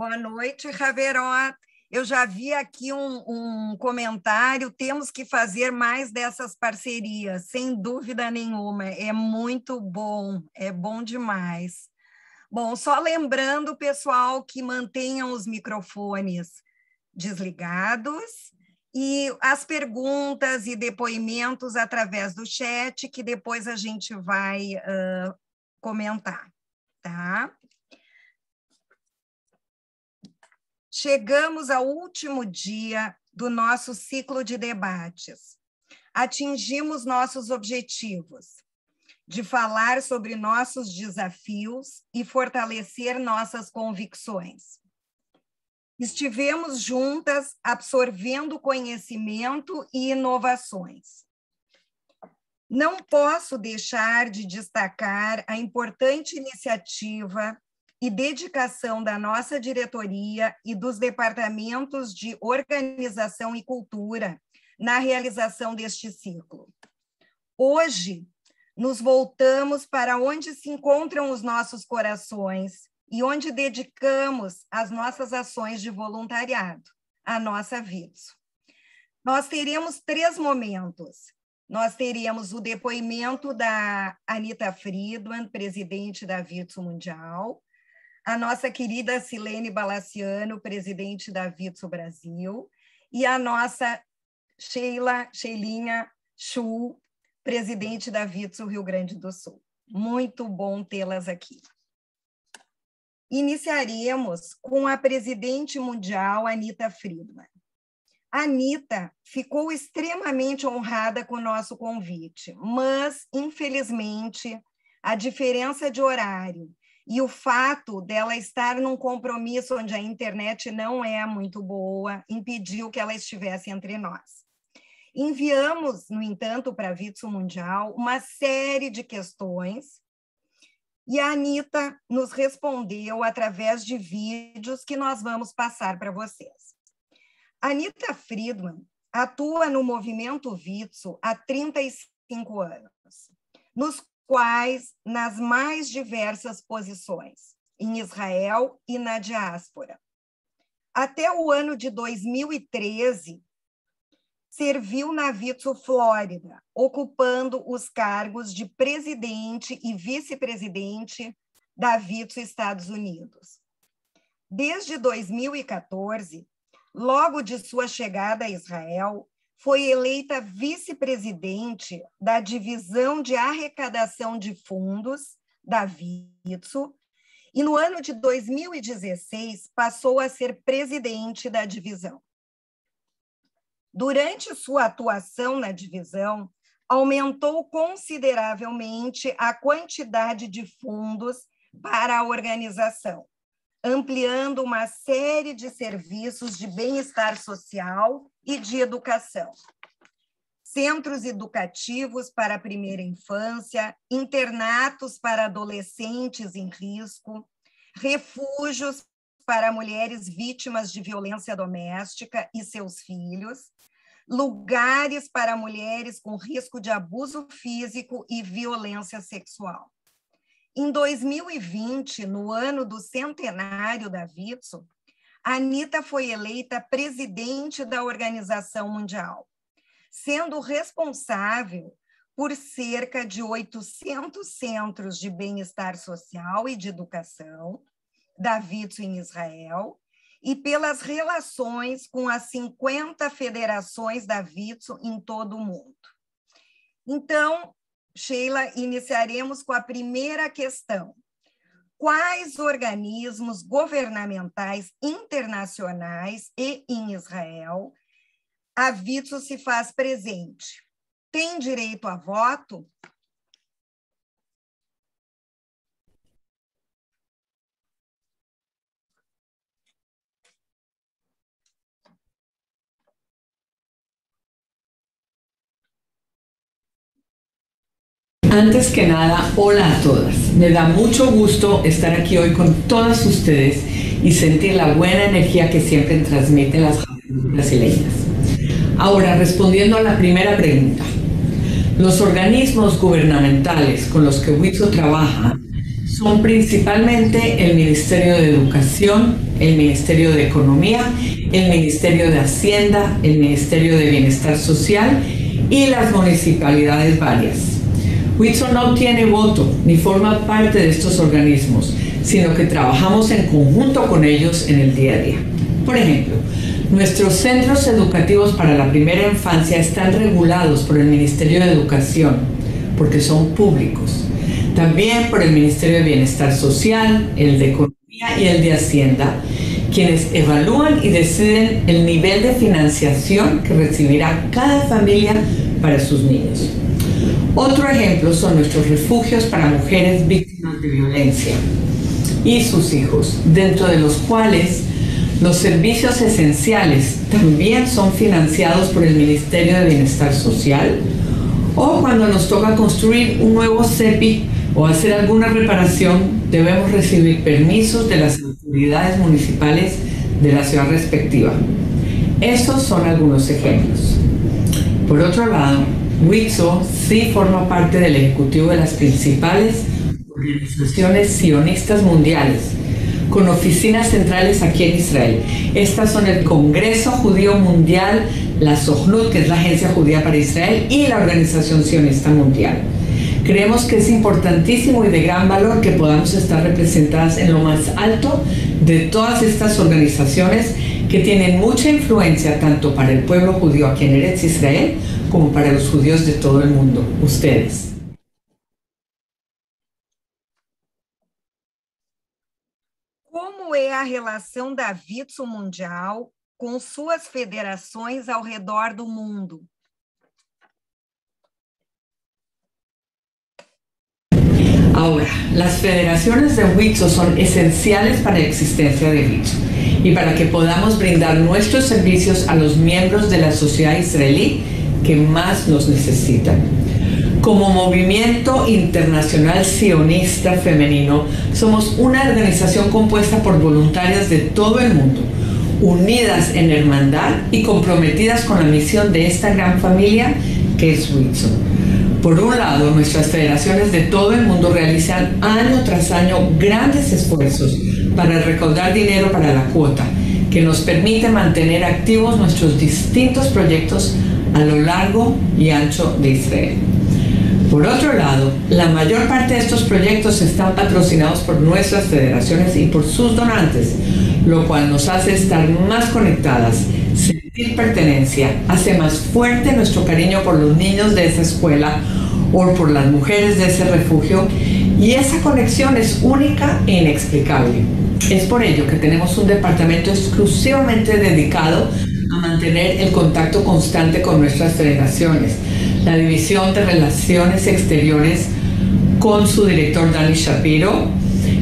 Boa noite, Javeró. Eu já vi aqui um comentário, temos que fazer mais dessas parcerias, sem dúvida nenhuma, é muito bom, é bom demais. Bom, só lembrando, pessoal, que mantenham os microfones desligados e as perguntas e depoimentos através do chat, que depois a gente vai comentar, tá? Chegamos ao último dia do nosso ciclo de debates. Atingimos nossos objetivos de falar sobre nossos desafios e fortalecer nossas convicções. Estivemos juntas absorvendo conhecimento e inovações. Não posso deixar de destacar a importante iniciativa e dedicação da nossa diretoria e dos departamentos de organização e cultura na realização deste ciclo. Hoje, nos voltamos para onde se encontram os nossos corações e onde dedicamos as nossas ações de voluntariado, a nossa Vitso. Nós teremos 3 momentos. Nós teremos o depoimento da Anita Friedman, presidente da Vitso Mundial, a nossa querida Silene Balaciano, presidente da Vitso Brasil, e a nossa Sheilinha Chu, presidente da Vitso Rio Grande do Sul. Muito bom tê-las aqui. Iniciaremos com a presidente mundial, Anita Friedman. A Anita ficou extremamente honrada com o nosso convite, mas, infelizmente, a diferença de horário e o fato dela estar num compromisso onde a internet não é muito boa impediu que ela estivesse entre nós. Enviamos, no entanto, para a Vitso Mundial uma série de questões e a Anita nos respondeu através de vídeos que nós vamos passar para vocês. A Anita Friedman atua no movimento Vitso há 35 anos, nos quais nas mais diversas posições, em Israel e na diáspora. Até o ano de 2013, serviu na Vitso Flórida, ocupando os cargos de presidente e vice-presidente da Vitso Estados Unidos. Desde 2014, logo de sua chegada a Israel, foi eleita vice-presidente da Divisão de Arrecadação de Fundos da Vitso e, no ano de 2016, passou a ser presidente da divisão. Durante sua atuação na divisão, aumentou consideravelmente a quantidade de fundos para a organização, ampliando uma série de serviços de bem-estar social e de educação. Centros educativos para a primeira infância, internatos para adolescentes em risco, refúgios para mulheres vítimas de violência doméstica e seus filhos, lugares para mulheres com risco de abuso físico e violência sexual. Em 2020, no ano do centenário da Vitso, a Anita foi eleita presidente da Organização Mundial, sendo responsável por cerca de 800 centros de bem-estar social e de educação da Vitso em Israel e pelas relações com as 50 federações da Vitso em todo o mundo. Então, Sheila, iniciaremos com a primeira questão. Quais organismos governamentais internacionais e em Israel a Vitso se faz presente? Tem direito a voto? Antes que nada, hola a todas. Me da mucho gusto estar aquí hoy con todas ustedes y sentir la buena energía que siempre transmiten las brasileñas. Ahora, respondiendo a la primera pregunta. Los organismos gubernamentales con los que Vitso trabaja son principalmente el Ministerio de Educación, el Ministerio de Economía, el Ministerio de Hacienda, el Ministerio de Bienestar Social y las municipalidades varias. WITSO no tiene voto ni forma parte de estos organismos, sino que trabajamos en conjunto con ellos en el día a día. Por ejemplo, nuestros centros educativos para la primera infancia están regulados por el Ministerio de Educación, porque son públicos. También por el Ministerio de Bienestar Social, el de Economía y el de Hacienda, quienes evalúan y deciden el nivel de financiación que recibirá cada familia para sus niños. Otro ejemplo son nuestros refugios para mujeres víctimas de violencia y sus hijos, dentro de los cuales los servicios esenciales también son financiados por el Ministerio de Bienestar Social, o cuando nos toca construir un nuevo CEPI o hacer alguna reparación, debemos recibir permisos de las autoridades municipales de la ciudad respectiva. Estos son algunos ejemplos. Por otro lado, WITSO sí forma parte del ejecutivo de las principales organizaciones sionistas mundiales, con oficinas centrales aquí en Israel. Estas son el Congreso Judío Mundial, la Sojnut, que es la Agencia Judía para Israel, y la Organización Sionista Mundial. Creemos que es importantísimo y de gran valor que podamos estar representadas en lo más alto de todas estas organizaciones que tienen mucha influencia tanto para el pueblo judío aquí en Eretz Israel como para los judíos de todo el mundo, ustedes. Como é a relação da WITSO Mundial com suas federações ao redor do mundo? Ahora, las federaciones de WITSO son esenciales para la existencia de WITSO y para que podamos brindar nuestros servicios a los miembros de la sociedad israelí que más los necesitan. Como movimiento internacional sionista femenino, somos una organización compuesta por voluntarias de todo el mundo, unidas en hermandad y comprometidas con la misión de esta gran familia que es WITSO. Por un lado, nuestras federaciones de todo el mundo realizan año tras año grandes esfuerzos para recaudar dinero para la cuota, que nos permite mantener activos nuestros distintos proyectos a lo largo y ancho de Israel. Por otro lado, la mayor parte de estos proyectos están patrocinados por nuestras federaciones y por sus donantes, lo cual nos hace estar más conectadas, sentir pertenencia, hace más fuerte nuestro cariño por los niños de esa escuela o por las mujeres de ese refugio, y esa conexión es única e inexplicable. Es por ello que tenemos un departamento exclusivamente dedicado a mantener el contacto constante con nuestras federaciones, la División de Relaciones Exteriores con su director Dani Shapiro,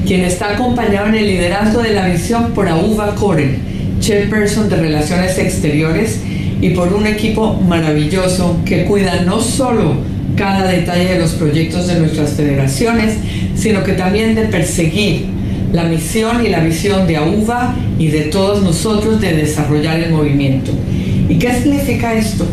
quien está acompañado en el liderazgo de la visión por Ahuva Koren, chairperson de Relaciones Exteriores, y por un equipo maravilloso que cuida no solo cada detalle de los proyectos de nuestras federaciones, sino que también de perseguir la misión y la visión de Ahuva y de todos nosotros de desarrollar el movimiento. ¿Y qué significa esto?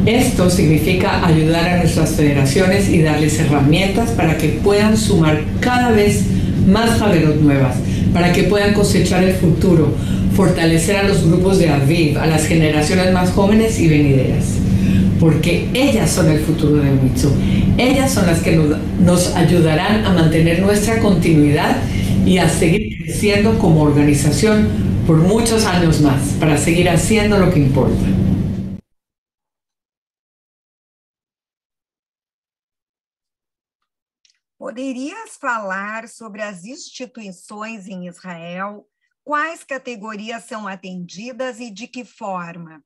Esto significa ayudar a nuestras federaciones y darles herramientas para que puedan sumar cada vez más Javerot nuevas, para que puedan cosechar el futuro, fortalecer a los grupos de Aviv, a las generaciones más jóvenes y venideras. Porque ellas son el futuro de WITSO. Ellas son las que nos ayudarán a mantener nuestra continuidad y a seguir creciendo como organización por muchos años más, para seguir haciendo lo que importa. Poderias falar sobre as instituições em Israel? Quais categorias são atendidas e de que forma?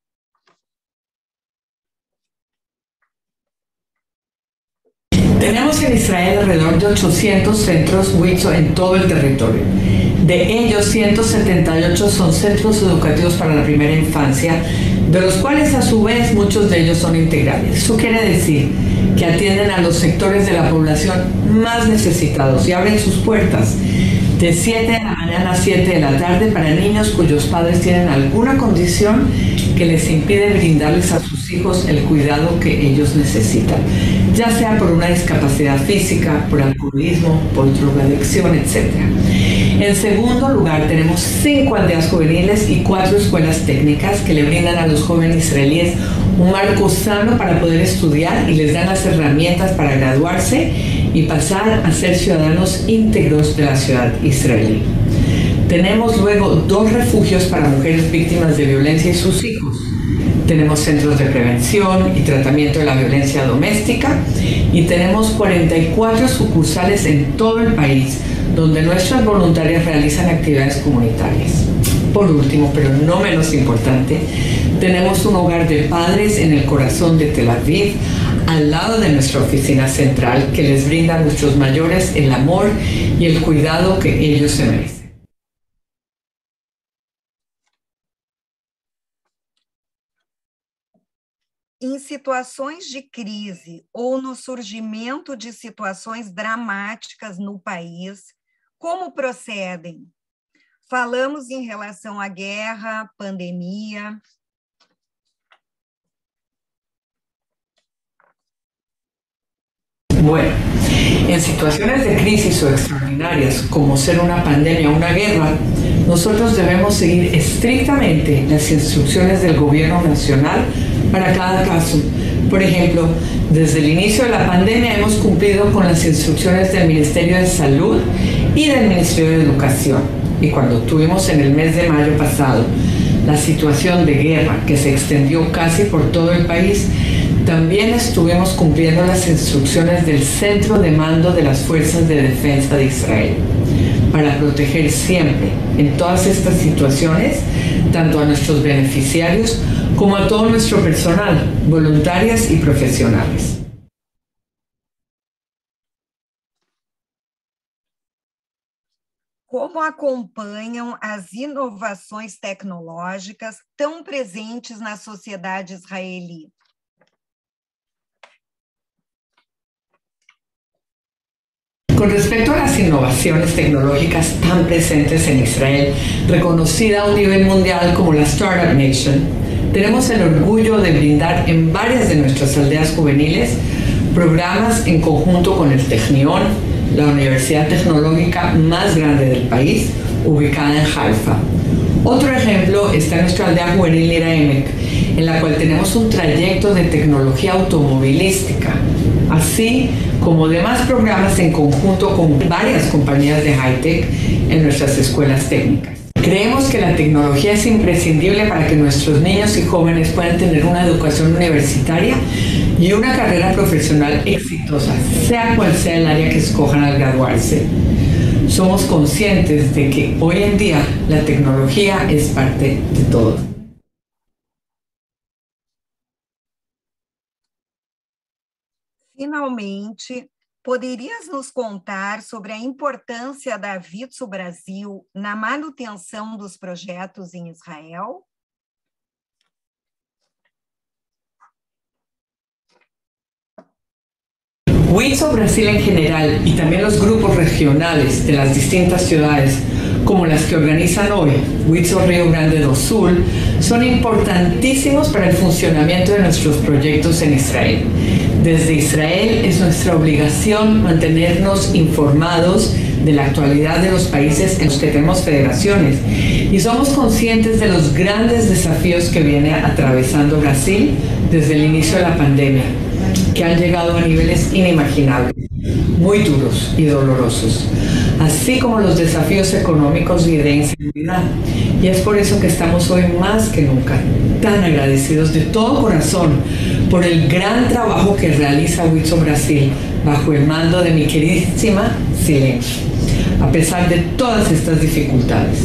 Tenemos en Israel alrededor de 800 centros WITSO en todo el territorio. De ellos, 178 son centros educativos para la primera infancia, de los cuales a su vez muchos de ellos son integrales. Eso quiere decir que atienden a los sectores de la población más necesitados y abren sus puertas de 7 de la mañana a 7 de la tarde para niños cuyos padres tienen alguna condición que les impide brindarles a sus hijos el cuidado que ellos necesitan, ya sea por una discapacidad física, por alcoholismo, por drogadicción, etc. En segundo lugar, tenemos 5 aldeas juveniles y 4 escuelas técnicas que le brindan a los jóvenes israelíes un marco sano para poder estudiar y les dan las herramientas para graduarse y pasar a ser ciudadanos íntegros de la ciudad israelí. Tenemos luego 2 refugios para mujeres víctimas de violencia y sus hijos. Tenemos centros de prevención y tratamiento de la violencia doméstica y tenemos 44 sucursales en todo el país donde nuestras voluntarias realizan actividades comunitarias. Por último, pero no menos importante, tenemos un hogar de padres en el corazón de Tel Aviv, al lado de nuestra oficina central, que les brinda a nuestros mayores el amor y el cuidado que ellos se merecen. Em situações de crise ou no surgimento de situações dramáticas no país, como procedem? Falamos em relação à guerra, pandemia. Bueno, en situaciones de crisis o extraordinarias, como ser una pandemia o una guerra, nosotros debemos seguir estrictamente las instrucciones del gobierno nacional para cada caso. Por ejemplo, desde el inicio de la pandemia hemos cumplido con las instrucciones del Ministerio de Salud y del Ministerio de Educación. Y cuando tuvimos en el mes de mayo pasado la situación de guerra que se extendió casi por todo el país, también estuvimos cumpliendo las instrucciones del Centro de Mando de las Fuerzas de Defensa de Israel para proteger siempre, en todas estas situaciones, tanto a nuestros beneficiarios como a todo nuestro personal, voluntarias y profesionales. Como acompanham as inovações tecnológicas tão presentes na sociedade israelí? Con respecto a las innovaciones tecnológicas tan presentes en Israel, reconocida a un nivel mundial como la Startup Nation, tenemos el orgullo de brindar en varias de nuestras aldeas juveniles programas en conjunto con el Technion, la universidad tecnológica más grande del país, ubicada en Haifa. Otro ejemplo está en nuestra aldea juvenil Nira Emek, en la cual tenemos un trayecto de tecnología automovilística, así como demás programas en conjunto con varias compañías de high-tech en nuestras escuelas técnicas. Creemos que la tecnología es imprescindible para que nuestros niños y jóvenes puedan tener una educación universitaria y una carrera profesional exitosa, sea cual sea el área que escojan al graduarse. Somos conscientes de que hoy en día la tecnología es parte de todo. Finalmente, poderias nos contar sobre a importância da Vitso Brasil na manutenção dos projetos em Israel? WITSO Brasil en general y también los grupos regionales de las distintas ciudades, como las que organizan hoy WITSO Río Grande do Sul, son importantísimos para el funcionamiento de nuestros proyectos en Israel. Desde Israel es nuestra obligación mantenernos informados de la actualidad de los países en los que tenemos federaciones y somos conscientes de los grandes desafíos que viene atravesando Brasil desde el inicio de la pandemia, que han llegado a niveles inimaginables, muy duros y dolorosos, así como los desafíos económicos y de inseguridad. Y es por eso que estamos hoy más que nunca tan agradecidos de todo corazón por el gran trabajo que realiza WITSO Brasil bajo el mando de mi queridísima Silene, a pesar de todas estas dificultades.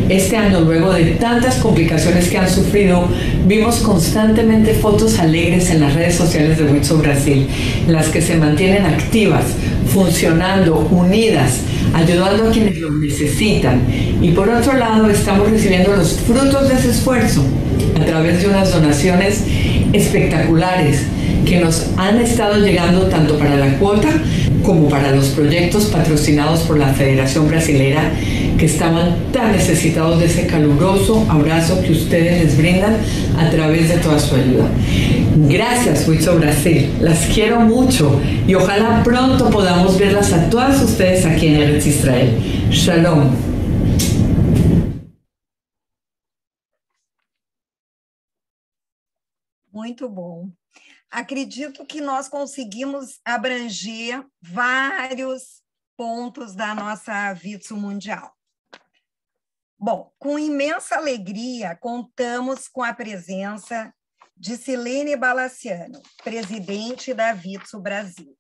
Este año, luego de tantas complicaciones que han sufrido, vimos constantemente fotos alegres en las redes sociales de WITSO Brasil, en las que se mantienen activas, funcionando, unidas, ayudando a quienes lo necesitan. Y por otro lado, estamos recibiendo los frutos de ese esfuerzo a través de unas donaciones espectaculares que nos han estado llegando tanto para la cuota como para los proyectos patrocinados por la Federación Brasilera que estaban tan necesitados de ese caluroso abrazo que ustedes les brindan a través de toda su ayuda. Gracias, Huitzo Brasil. Las quiero mucho y ojalá pronto podamos verlas a todas ustedes aquí en Eretz Israel. Shalom. Muito bom. Acredito que nós conseguimos abranger vários pontos da nossa Vitsu Mundial. Bom, com imensa alegria, contamos com a presença de Silene Balaciano, presidente da Vitsu Brasil.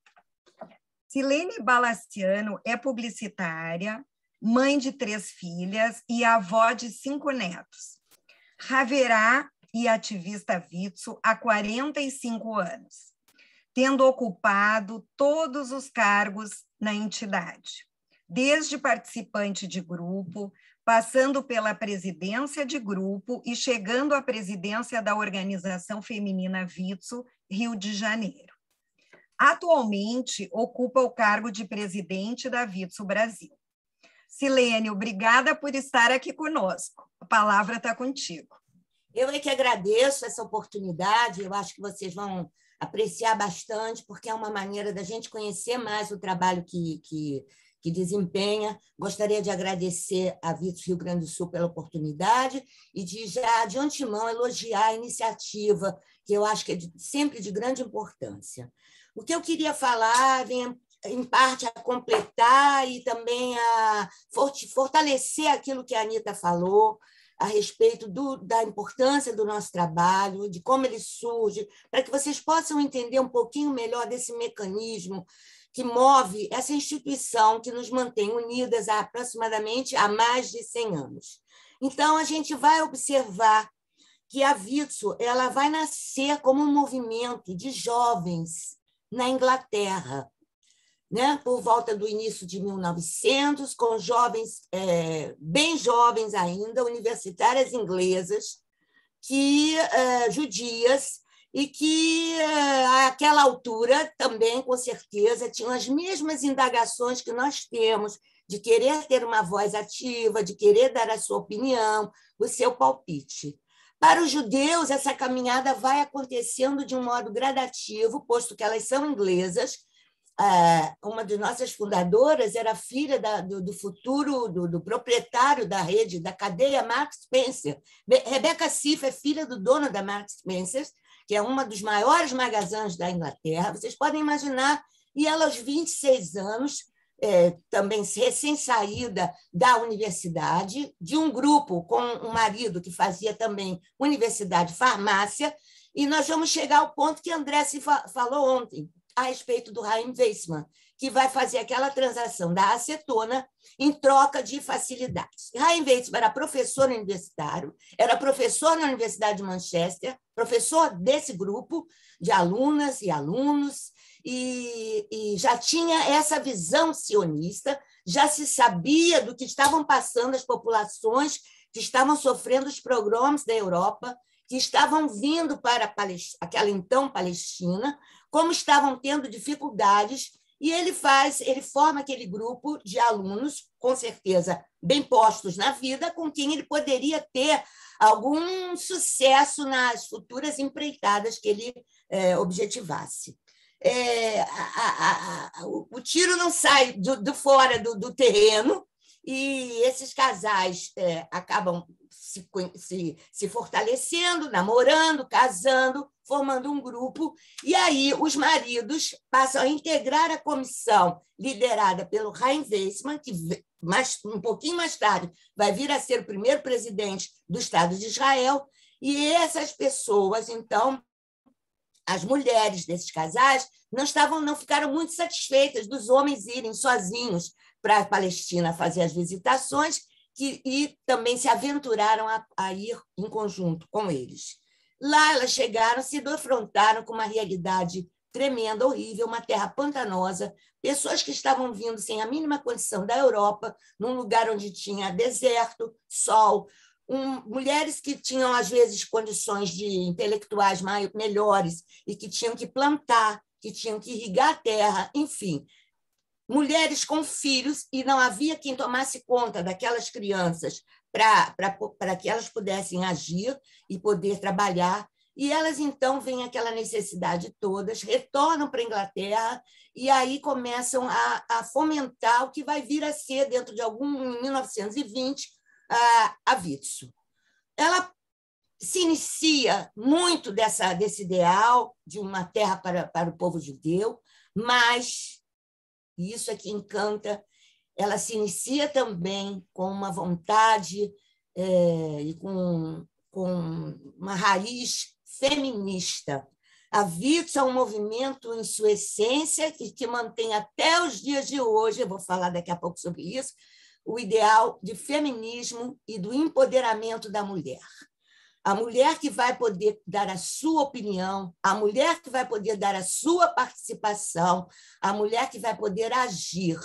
Silene Balaciano é publicitária, mãe de 3 filhas e avó de 5 netos. Haverá e ativista Vitsu há 45 anos, tendo ocupado todos os cargos na entidade, desde participante de grupo, passando pela presidência de grupo e chegando à presidência da Organização Feminina Vitsu, Rio de Janeiro. Atualmente, ocupa o cargo de presidente da Vitsu Brasil. Silene, obrigada por estar aqui conosco. A palavra está contigo. Eu é que agradeço essa oportunidade, eu acho que vocês vão apreciar bastante, porque é uma maneira da gente conhecer mais o trabalho que desempenha. Gostaria de agradecer a Vitsu Rio Grande do Sul pela oportunidade e de já de antemão elogiar a iniciativa, que eu acho que é sempre de grande importância. O que eu queria falar vem, em parte, a completar e também a fortalecer aquilo que a Anita falou, a respeito da importância do nosso trabalho, de como ele surge, para que vocês possam entender um pouquinho melhor desse mecanismo que move essa instituição que nos mantém unidas há aproximadamente há mais de 100 anos. Então, a gente vai observar que a Vitsu ela vai nascer como um movimento de jovens na Inglaterra, né, por volta do início de 1900, com jovens, bem jovens ainda, universitárias inglesas, judias, e que, àquela altura, também, com certeza, tinham as mesmas indagações que nós temos, de querer ter uma voz ativa, de querer dar a sua opinião, o seu palpite. Para os judeus, essa caminhada vai acontecendo de um modo gradativo, posto que elas são inglesas. Uma de nossas fundadoras era filha do futuro, do proprietário da rede, da cadeia Marks Spencer. Rebecca Seif é filha do dono da Marks Spencer, que é uma dos maiores magazins da Inglaterra. Vocês podem imaginar, e ela aos 26 anos, também recém-saída da universidade, de um grupo com um marido que fazia também universidade farmácia, e nós vamos chegar ao ponto que André se falou ontem, a respeito do Chaim Weizmann, que vai fazer aquela transação da acetona em troca de facilidades. Chaim Weizmann era professor universitário, era professor na Universidade de Manchester, professor desse grupo de alunas e alunos, e já tinha essa visão sionista, já se sabia do que estavam passando as populações que estavam sofrendo os pogroms da Europa, que estavam vindo para aquela então Palestina, como estavam tendo dificuldades, e ele forma aquele grupo de alunos, com certeza bem postos na vida, com quem ele poderia ter algum sucesso nas futuras empreitadas que ele objetivasse. O tiro não sai fora do terreno, e esses casais acabam se fortalecendo, namorando, casando, formando um grupo, e aí os maridos passam a integrar a comissão liderada pelo Chaim Weizmann, que um pouquinho mais tarde vai vir a ser o primeiro presidente do Estado de Israel, e essas pessoas, então, as mulheres desses casais, não ficaram muito satisfeitas dos homens irem sozinhos para a Palestina fazer as visitações, e também se aventuraram a ir em conjunto com eles. Lá elas chegaram, se defrontaram com uma realidade tremenda, horrível, uma terra pantanosa, pessoas que estavam vindo sem a mínima condição da Europa, num lugar onde tinha deserto, sol, mulheres que tinham, às vezes, condições de intelectuais melhores e que tinham que plantar, que tinham que irrigar a terra, enfim. mulheres com filhos, e não havia quem tomasse conta daquelas crianças para que elas pudessem agir e poder trabalhar. E elas, então, veem aquela necessidade todas, retornam para a Inglaterra e aí começam a fomentar o que vai vir a ser, dentro de em 1920, a Vitso. Ela se inicia muito desse ideal de uma terra para o povo judeu, mas, e isso é que encanta, ela se inicia também com uma vontade e com uma raiz feminista. A Vitso é um movimento, em sua essência, que mantém até os dias de hoje, eu vou falar daqui a pouco sobre isso, o ideal de feminismo e do empoderamento da mulher. A mulher que vai poder dar a sua opinião, a mulher que vai poder dar a sua participação, a mulher que vai poder agir.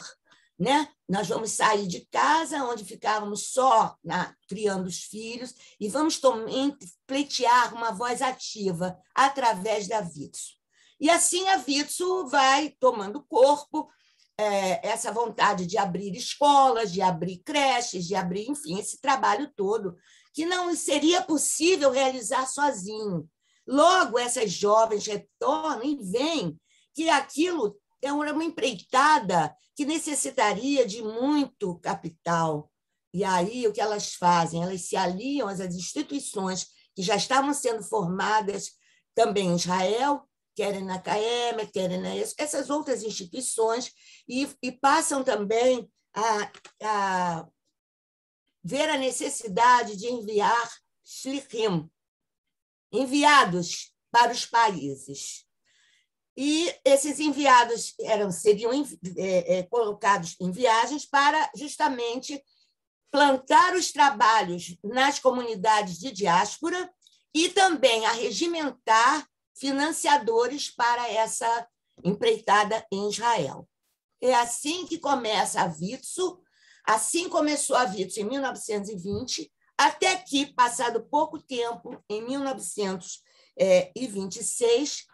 Né? Nós vamos sair de casa, onde ficávamos só criando os filhos, e vamos também pleitear uma voz ativa através da Vitso. E assim a Vitso vai tomando corpo, essa vontade de abrir escolas, de abrir creches, de abrir, enfim, esse trabalho todo, que não seria possível realizar sozinho. Logo, essas jovens retornam e veem que aquilo é uma empreitada que necessitaria de muito capital. E aí, o que elas fazem? Elas se aliam às instituições que já estavam sendo formadas também em Israel, querem na CAEM, querem essas outras instituições, e passam também a ver a necessidade de enviar shlichim, enviados para os países. E esses enviados seriam colocados em viagens para justamente plantar os trabalhos nas comunidades de diáspora e também arregimentar financiadores para essa empreitada em Israel. É assim que começa a Vitso. Assim começou a Vitso em 1920, até que, passado pouco tempo, em 1926,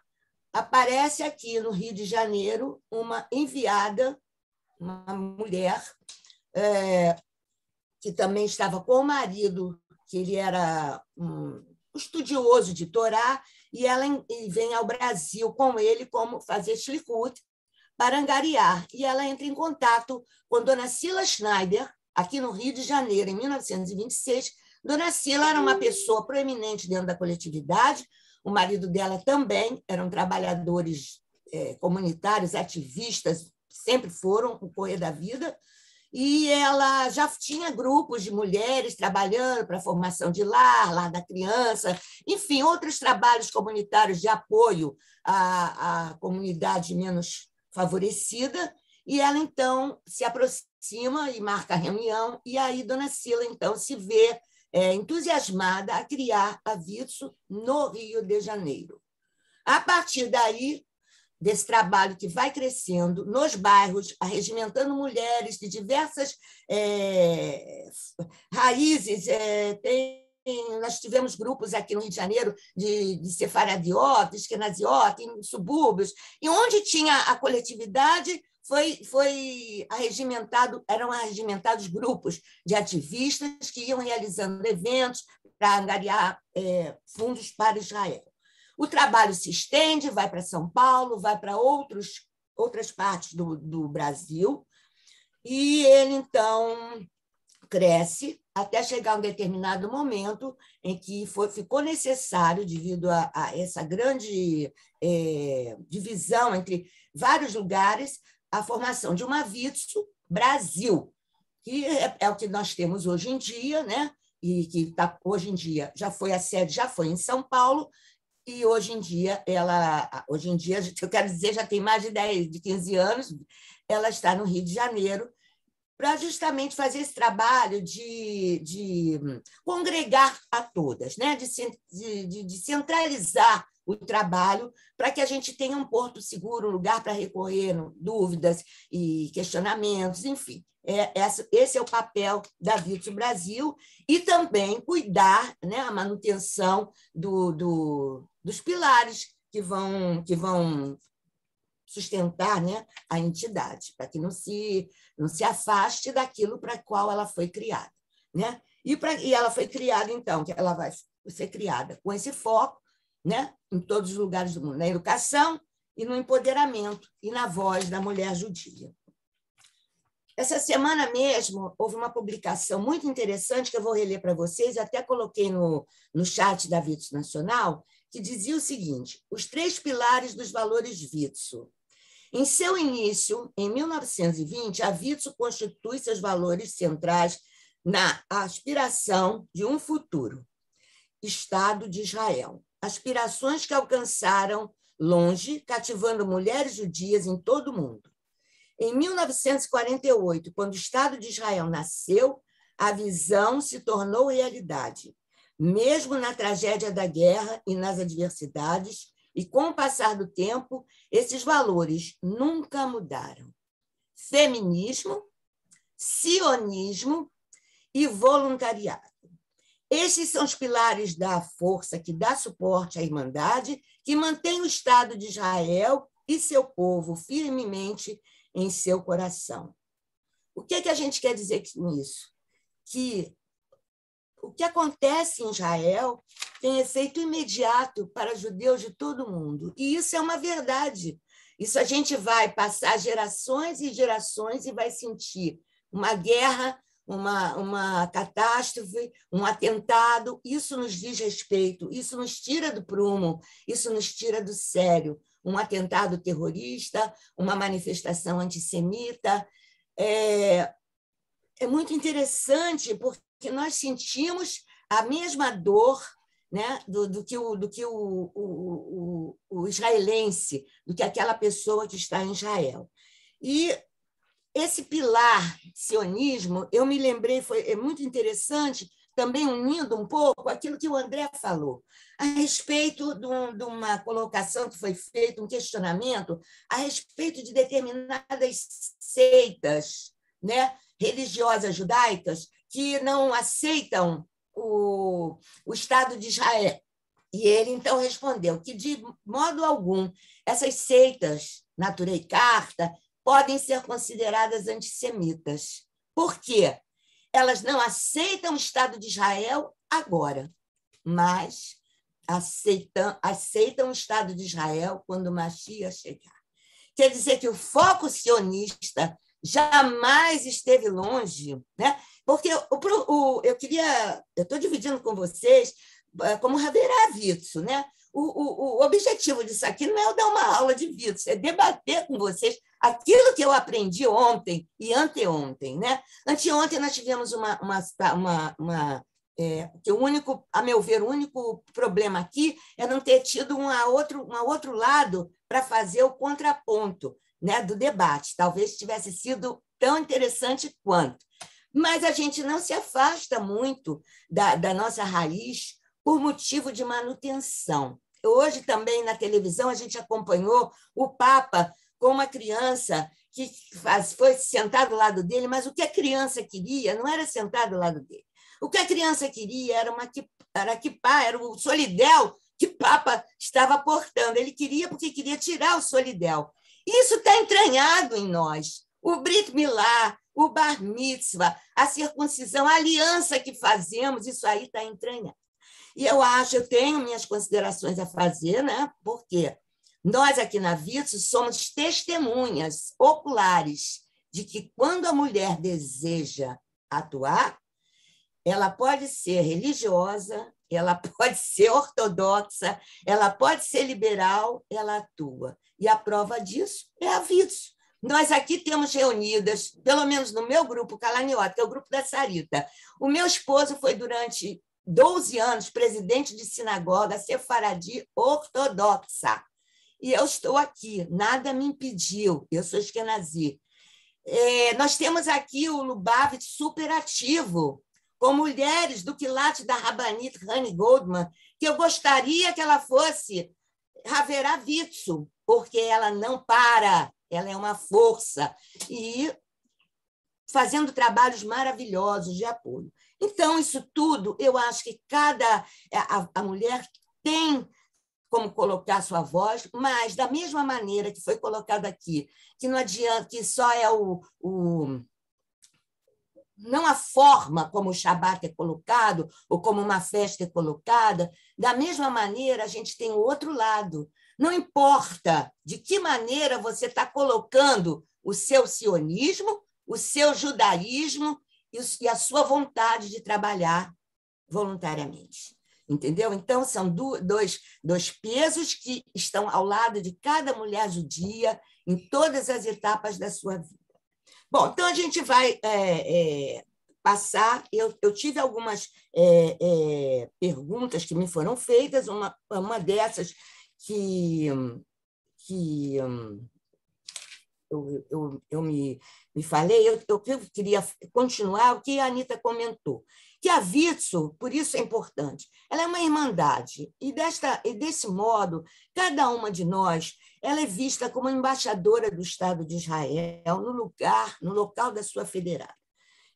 aparece aqui no Rio de Janeiro uma enviada, uma mulher, que também estava com o marido, que ele era um estudioso de Torá, e ela vem ao Brasil com ele como fazer shlichut, para angariar. E ela entra em contato com Dona Sila Schneider, aqui no Rio de Janeiro, em 1926. Dona Sila era uma pessoa proeminente dentro da coletividade, o marido dela também, eram trabalhadores comunitários, ativistas, sempre foram, no correr da vida, e ela já tinha grupos de mulheres trabalhando para a formação de lar da criança, enfim, outros trabalhos comunitários de apoio à comunidade menos favorecida, e ela, então, se aproxima e marca a reunião, e aí Dona Sila, então, se vê entusiasmada a criar a Vitso no Rio de Janeiro. A partir daí, desse trabalho que vai crescendo nos bairros, arregimentando mulheres de diversas raízes, nós tivemos grupos aqui no Rio de Janeiro de sefaradiota, esquenaziota, em subúrbios, e onde tinha a coletividade, eram arregimentados grupos de ativistas que iam realizando eventos para angariar fundos para Israel. O trabalho se estende, vai para São Paulo, vai para outras partes do Brasil, e ele, então, cresce até chegar a um determinado momento em que ficou necessário, devido a essa grande divisão entre vários lugares, a formação de uma Vitso Brasil, que é o que nós temos hoje em dia, né? E que hoje em dia a sede já foi em São Paulo, e hoje em dia, eu quero dizer, já tem mais de 15 anos, ela está no Rio de Janeiro, para justamente fazer esse trabalho de congregar a todas, né? de centralizar o trabalho para que a gente tenha um porto seguro, um lugar para recorrer dúvidas e questionamentos, enfim. Esse é o papel da Vitso Brasil, e também cuidar, né, a manutenção dos pilares que vão sustentar, né, a entidade, para que não se afaste daquilo para qual ela foi criada, né? E ela foi criada, então, que ela vai ser criada com esse foco, né, em todos os lugares do mundo, na educação e no empoderamento e na voz da mulher judia. Essa semana mesmo houve uma publicação muito interessante que eu vou reler para vocês, até coloquei no chat da Vitso Nacional, que dizia o seguinte: os 3 pilares dos valores Vitso. Em seu início, em 1920, a Vitso constitui seus valores centrais na aspiração de um futuro Estado de Israel. Aspirações que alcançaram longe, cativando mulheres judias em todo o mundo. Em 1948, quando o Estado de Israel nasceu, a visão se tornou realidade. Mesmo na tragédia da guerra e nas adversidades, e com o passar do tempo, esses valores nunca mudaram. Feminismo, sionismo e voluntariado. Estes são os pilares da força que dá suporte à Irmandade, que mantém o Estado de Israel e seu povo firmemente em seu coração. O que é que a gente quer dizer com isso? Que o que acontece em Israel tem efeito imediato para judeus de todo o mundo. E isso é uma verdade. Isso a gente vai passar gerações e gerações e vai sentir uma guerra, uma catástrofe, um atentado. Isso nos diz respeito, isso nos tira do prumo, isso nos tira do sério. Um atentado terrorista, uma manifestação antissemita. É muito interessante, porque nós sentimos a mesma dor, né, do que o israelense, do que aquela pessoa que está em Israel. E esse pilar sionismo, eu me lembrei, é muito interessante, também unindo um pouco aquilo que o André falou, a respeito de uma colocação que foi feita, um questionamento, a respeito de determinadas seitas, né, religiosas judaicas que não aceitam o Estado de Israel. E ele, então, respondeu que, de modo algum, essas seitas, Naturei Carta, podem ser consideradas antissemitas. Por quê? Elas não aceitam o Estado de Israel agora, mas aceitam o Estado de Israel quando o Mashiach chegar. Quer dizer que o foco sionista jamais esteve longe, né? Porque eu estou dividindo com vocês como haverá Vitso, né? O objetivo disso aqui não é eu dar uma aula de Vitso, é debater com vocês aquilo que eu aprendi ontem e anteontem, né? Anteontem nós tivemos que a meu ver, o único problema aqui é não ter tido um outro lado para fazer o contraponto, né, do debate. Talvez tivesse sido tão interessante quanto. Mas a gente não se afasta muito da nossa raiz por motivo de manutenção. Hoje também na televisão a gente acompanhou o Papa com uma criança que foi sentar do lado dele, mas o que a criança queria não era sentar do lado dele. O que a criança queria era o solidel que o Papa estava portando. Ele queria porque queria tirar o solidel. Isso está entranhado em nós. O Brit Milá, o Bar Mitzvah, a circuncisão, a aliança que fazemos, isso aí está entranhado. E eu tenho minhas considerações a fazer, né? Porque nós aqui na Vitso somos testemunhas oculares de que quando a mulher deseja atuar, ela pode ser religiosa, ela pode ser ortodoxa, ela pode ser liberal, ela atua. E a prova disso é a Vitso. Nós aqui temos reunidas, pelo menos no meu grupo Calaniota, que é o grupo da Sarita. O meu esposo foi durante 12 anos presidente de sinagoga sefaradi ortodoxa. E eu estou aqui, nada me impediu, eu sou eskenazi. Nós temos aqui o Lubavitch super ativo, com mulheres do quilate da Rabanit Rani Goldman, que eu gostaria que ela fosse haverá Vitso, porque ela não para, ela é uma força, e fazendo trabalhos maravilhosos de apoio. Então, isso tudo, eu acho que a mulher tem como colocar sua voz, mas da mesma maneira que foi colocado aqui, que não adianta, que só é não a forma como o Shabat é colocado, ou como uma festa é colocada, da mesma maneira a gente tem o outro lado. Não importa de que maneira você está colocando o seu sionismo, o seu judaísmo e a sua vontade de trabalhar voluntariamente. Entendeu? Então, são dois pesos que estão ao lado de cada mulher judia em todas as etapas da sua vida. Bom, então a gente vai passar. Eu tive algumas perguntas que me foram feitas, uma dessas que eu me falei, eu queria continuar o que a Anita comentou, que a Vitso, por isso é importante, ela é uma irmandade, e desse modo, cada uma de nós ela é vista como embaixadora do Estado de Israel no local da sua federada.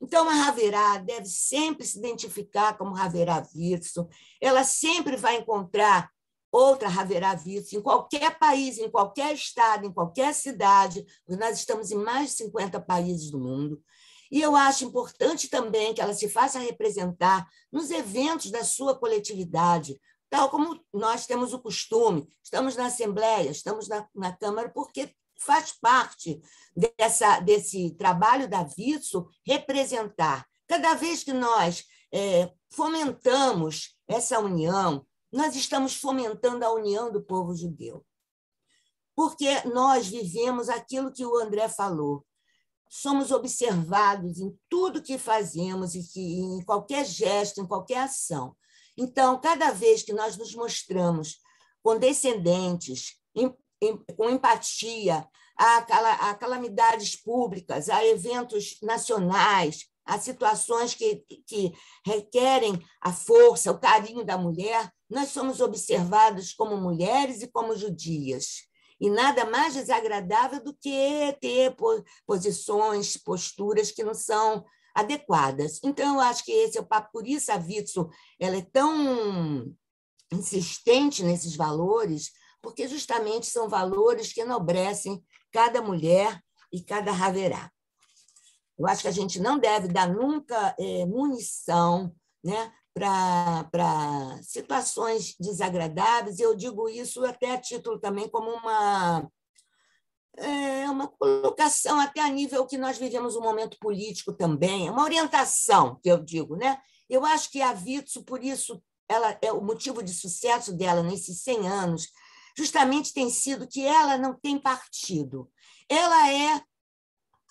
Então, a Haverá deve sempre se identificar como Haverá Vitso, ela sempre vai encontrar outra Haverá Vitso em qualquer país, em qualquer estado, em qualquer cidade, nós estamos em mais de 50 países do mundo, e eu acho importante também que ela se faça representar nos eventos da sua coletividade, tal como nós temos o costume, estamos na Assembleia, estamos na Câmara, porque faz parte desse trabalho da Vitso representar. Cada vez que nós fomentamos essa união, nós estamos fomentando a união do povo judeu. Porque nós vivemos aquilo que o André falou. Somos observados em tudo que fazemos e em qualquer gesto, em qualquer ação. Então, cada vez que nós nos mostramos condescendentes, com empatia a calamidades públicas, a eventos nacionais, a situações que requerem a força, o carinho da mulher, nós somos observados como mulheres e como judias. E nada mais desagradável do que ter posições, posturas que não são adequadas. Então, eu acho que esse é o papo. Por isso a Vitso ela é tão insistente nesses valores, porque justamente são valores que enobrecem cada mulher e cada Haverá. Eu acho que a gente não deve dar nunca munição, né, para situações desagradáveis, e eu digo isso até a título também como uma colocação até a nível que nós vivemos um momento político também, uma orientação, que eu digo, né? Eu acho que a Vitso, por isso, ela é o motivo de sucesso dela nesses 100 anos, justamente tem sido que ela não tem partido. Ela é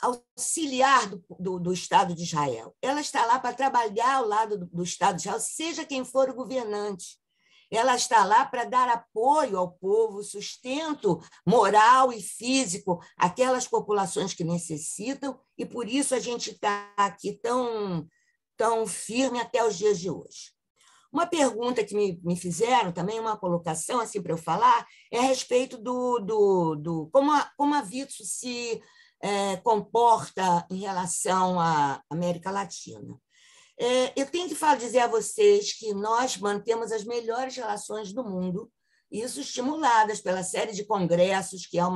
auxiliar do Estado de Israel. Ela está lá para trabalhar ao lado do Estado de Israel, seja quem for o governante. Ela está lá para dar apoio ao povo, sustento moral e físico àquelas populações que necessitam, e por isso a gente está aqui tão firme até os dias de hoje. Uma pergunta que me fizeram, também uma colocação assim para eu falar, é a respeito como a Vitso se comporta em relação à América Latina. Eu tenho que dizer a vocês que nós mantemos as melhores relações do mundo, isso estimuladas pela série de congressos, que é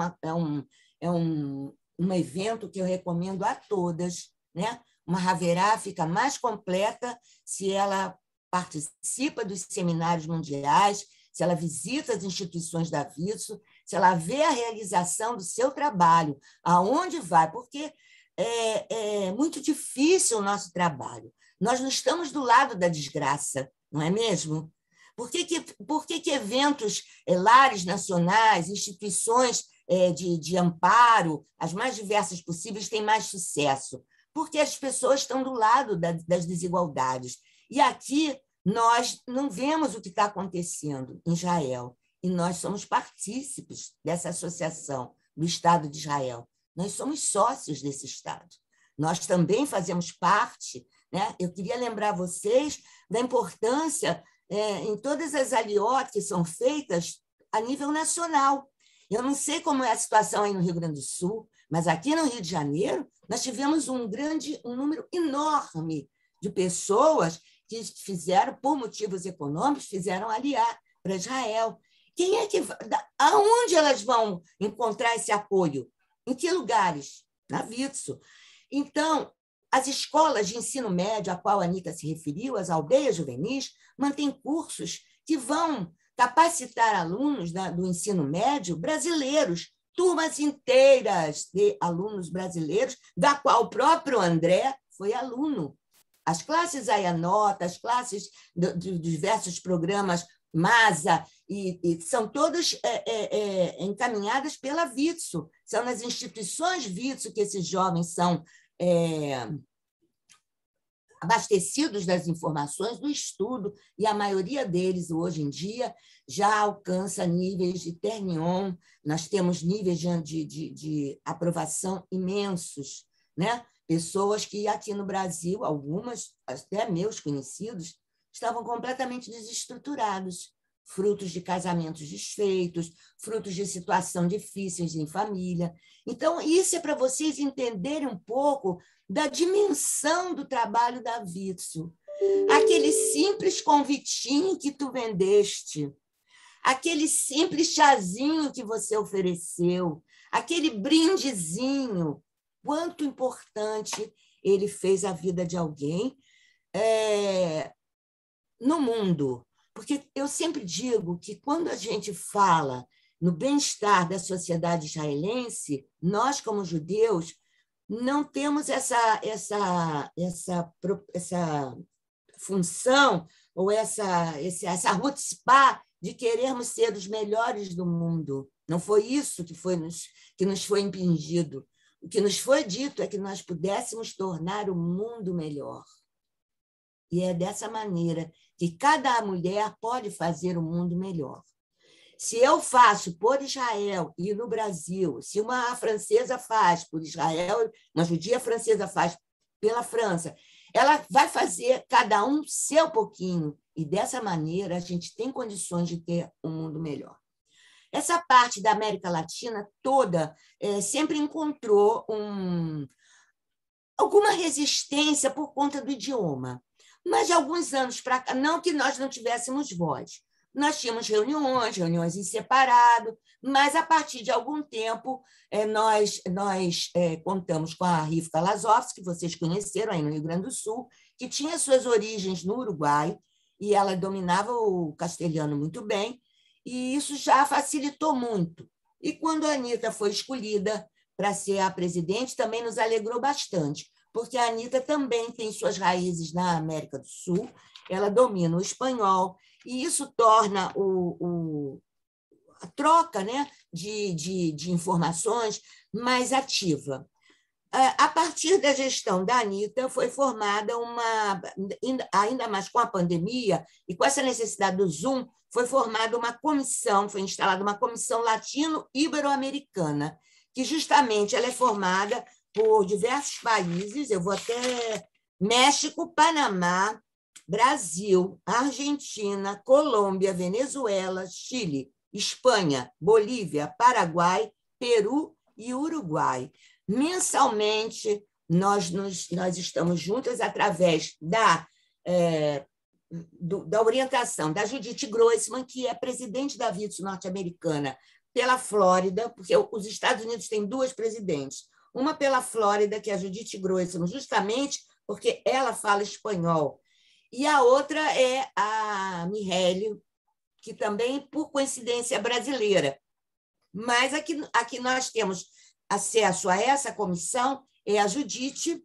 um evento que eu recomendo a todas, né? Uma Haverá fica mais completa se ela participa dos seminários mundiais, se ela visita as instituições da Vitso, se ela vê a realização do seu trabalho, aonde vai, porque é muito difícil o nosso trabalho. Nós não estamos do lado da desgraça, não é mesmo? Por que eventos, lares nacionais, instituições de amparo, as mais diversas possíveis, têm mais sucesso? Porque as pessoas estão do lado das desigualdades. E aqui nós não vemos o que está acontecendo em Israel, e nós somos partícipes dessa associação do Estado de Israel. Nós somos sócios desse Estado. Nós também fazemos parte, né? Eu queria lembrar vocês da importância em todas as aliotes que são feitas a nível nacional. Eu não sei como é a situação aí no Rio Grande do Sul, mas aqui no Rio de Janeiro nós tivemos um número enorme de pessoas que fizeram, por motivos econômicos, fizeram aliar para Israel, quem é que aonde elas vão encontrar esse apoio? Em que lugares? Na Witzu. Então, as escolas de ensino médio a qual a Anita se referiu, as aldeias juvenis, mantêm cursos que vão capacitar alunos do ensino médio brasileiros, turmas inteiras de alunos brasileiros, da qual o próprio André foi aluno. As classes Ayanota, as classes de diversos programas MASA, e são todas encaminhadas pela Witzu. São nas instituições Witzu que esses jovens são abastecidos das informações do estudo, e a maioria deles, hoje em dia, já alcança níveis de Ternion. Nós temos níveis de aprovação imensos, né? Pessoas que aqui no Brasil, algumas, até meus conhecidos, estavam completamente desestruturados, frutos de casamentos desfeitos, frutos de situação difíceis em família. Então, isso é para vocês entenderem um pouco da dimensão do trabalho da Witzu. Aquele simples convitinho que tu vendeste, aquele simples chazinho que você ofereceu, aquele brindezinho, quanto importante ele fez a vida de alguém no mundo. Porque eu sempre digo que, quando a gente fala no bem-estar da sociedade israelense, nós, como judeus, não temos essa função ou essa chutzpah de querermos ser os melhores do mundo. Não foi isso que nos foi impingido. O que nos foi dito é que nós pudéssemos tornar o mundo melhor. E é dessa maneira que cada mulher pode fazer o mundo melhor. Se eu faço por Israel e no Brasil, se uma francesa faz por Israel, uma judia francesa faz pela França, ela vai fazer cada um seu pouquinho, e dessa maneira a gente tem condições de ter um mundo melhor. Essa parte da América Latina toda sempre encontrou alguma resistência por conta do idioma. Mas, de alguns anos para cá, não que nós não tivéssemos voz. Nós tínhamos reuniões em separado, mas, a partir de algum tempo, nós contamos com a Rivka Lazovsky, que vocês conheceram aí no Rio Grande do Sul, que tinha suas origens no Uruguai, e ela dominava o castelhano muito bem, e isso já facilitou muito. E, quando a Anita foi escolhida para ser a presidente, também nos alegrou bastante, porque a Anita também tem suas raízes na América do Sul, ela domina o espanhol, e isso torna a troca, né, de informações mais ativa. A partir da gestão da Anita, foi formada ainda mais com a pandemia e com essa necessidade do Zoom, foi formada uma comissão, foi instalada uma comissão latino-ibero-americana, que justamente ela é formada por diversos países, eu vou até México, Panamá, Brasil, Argentina, Colômbia, Venezuela, Chile, Espanha, Bolívia, Paraguai, Peru e Uruguai. Mensalmente, nós estamos juntas através da orientação da Judith Grossman, que é presidente da Witzu norte-americana pela Flórida, porque os Estados Unidos têm duas presidentes, uma pela Flórida, que é a Judith Grossman, justamente porque ela fala espanhol, e a outra é a Mireille, que também, por coincidência, é brasileira. Mas aqui nós temos acesso a essa comissão, é a Judith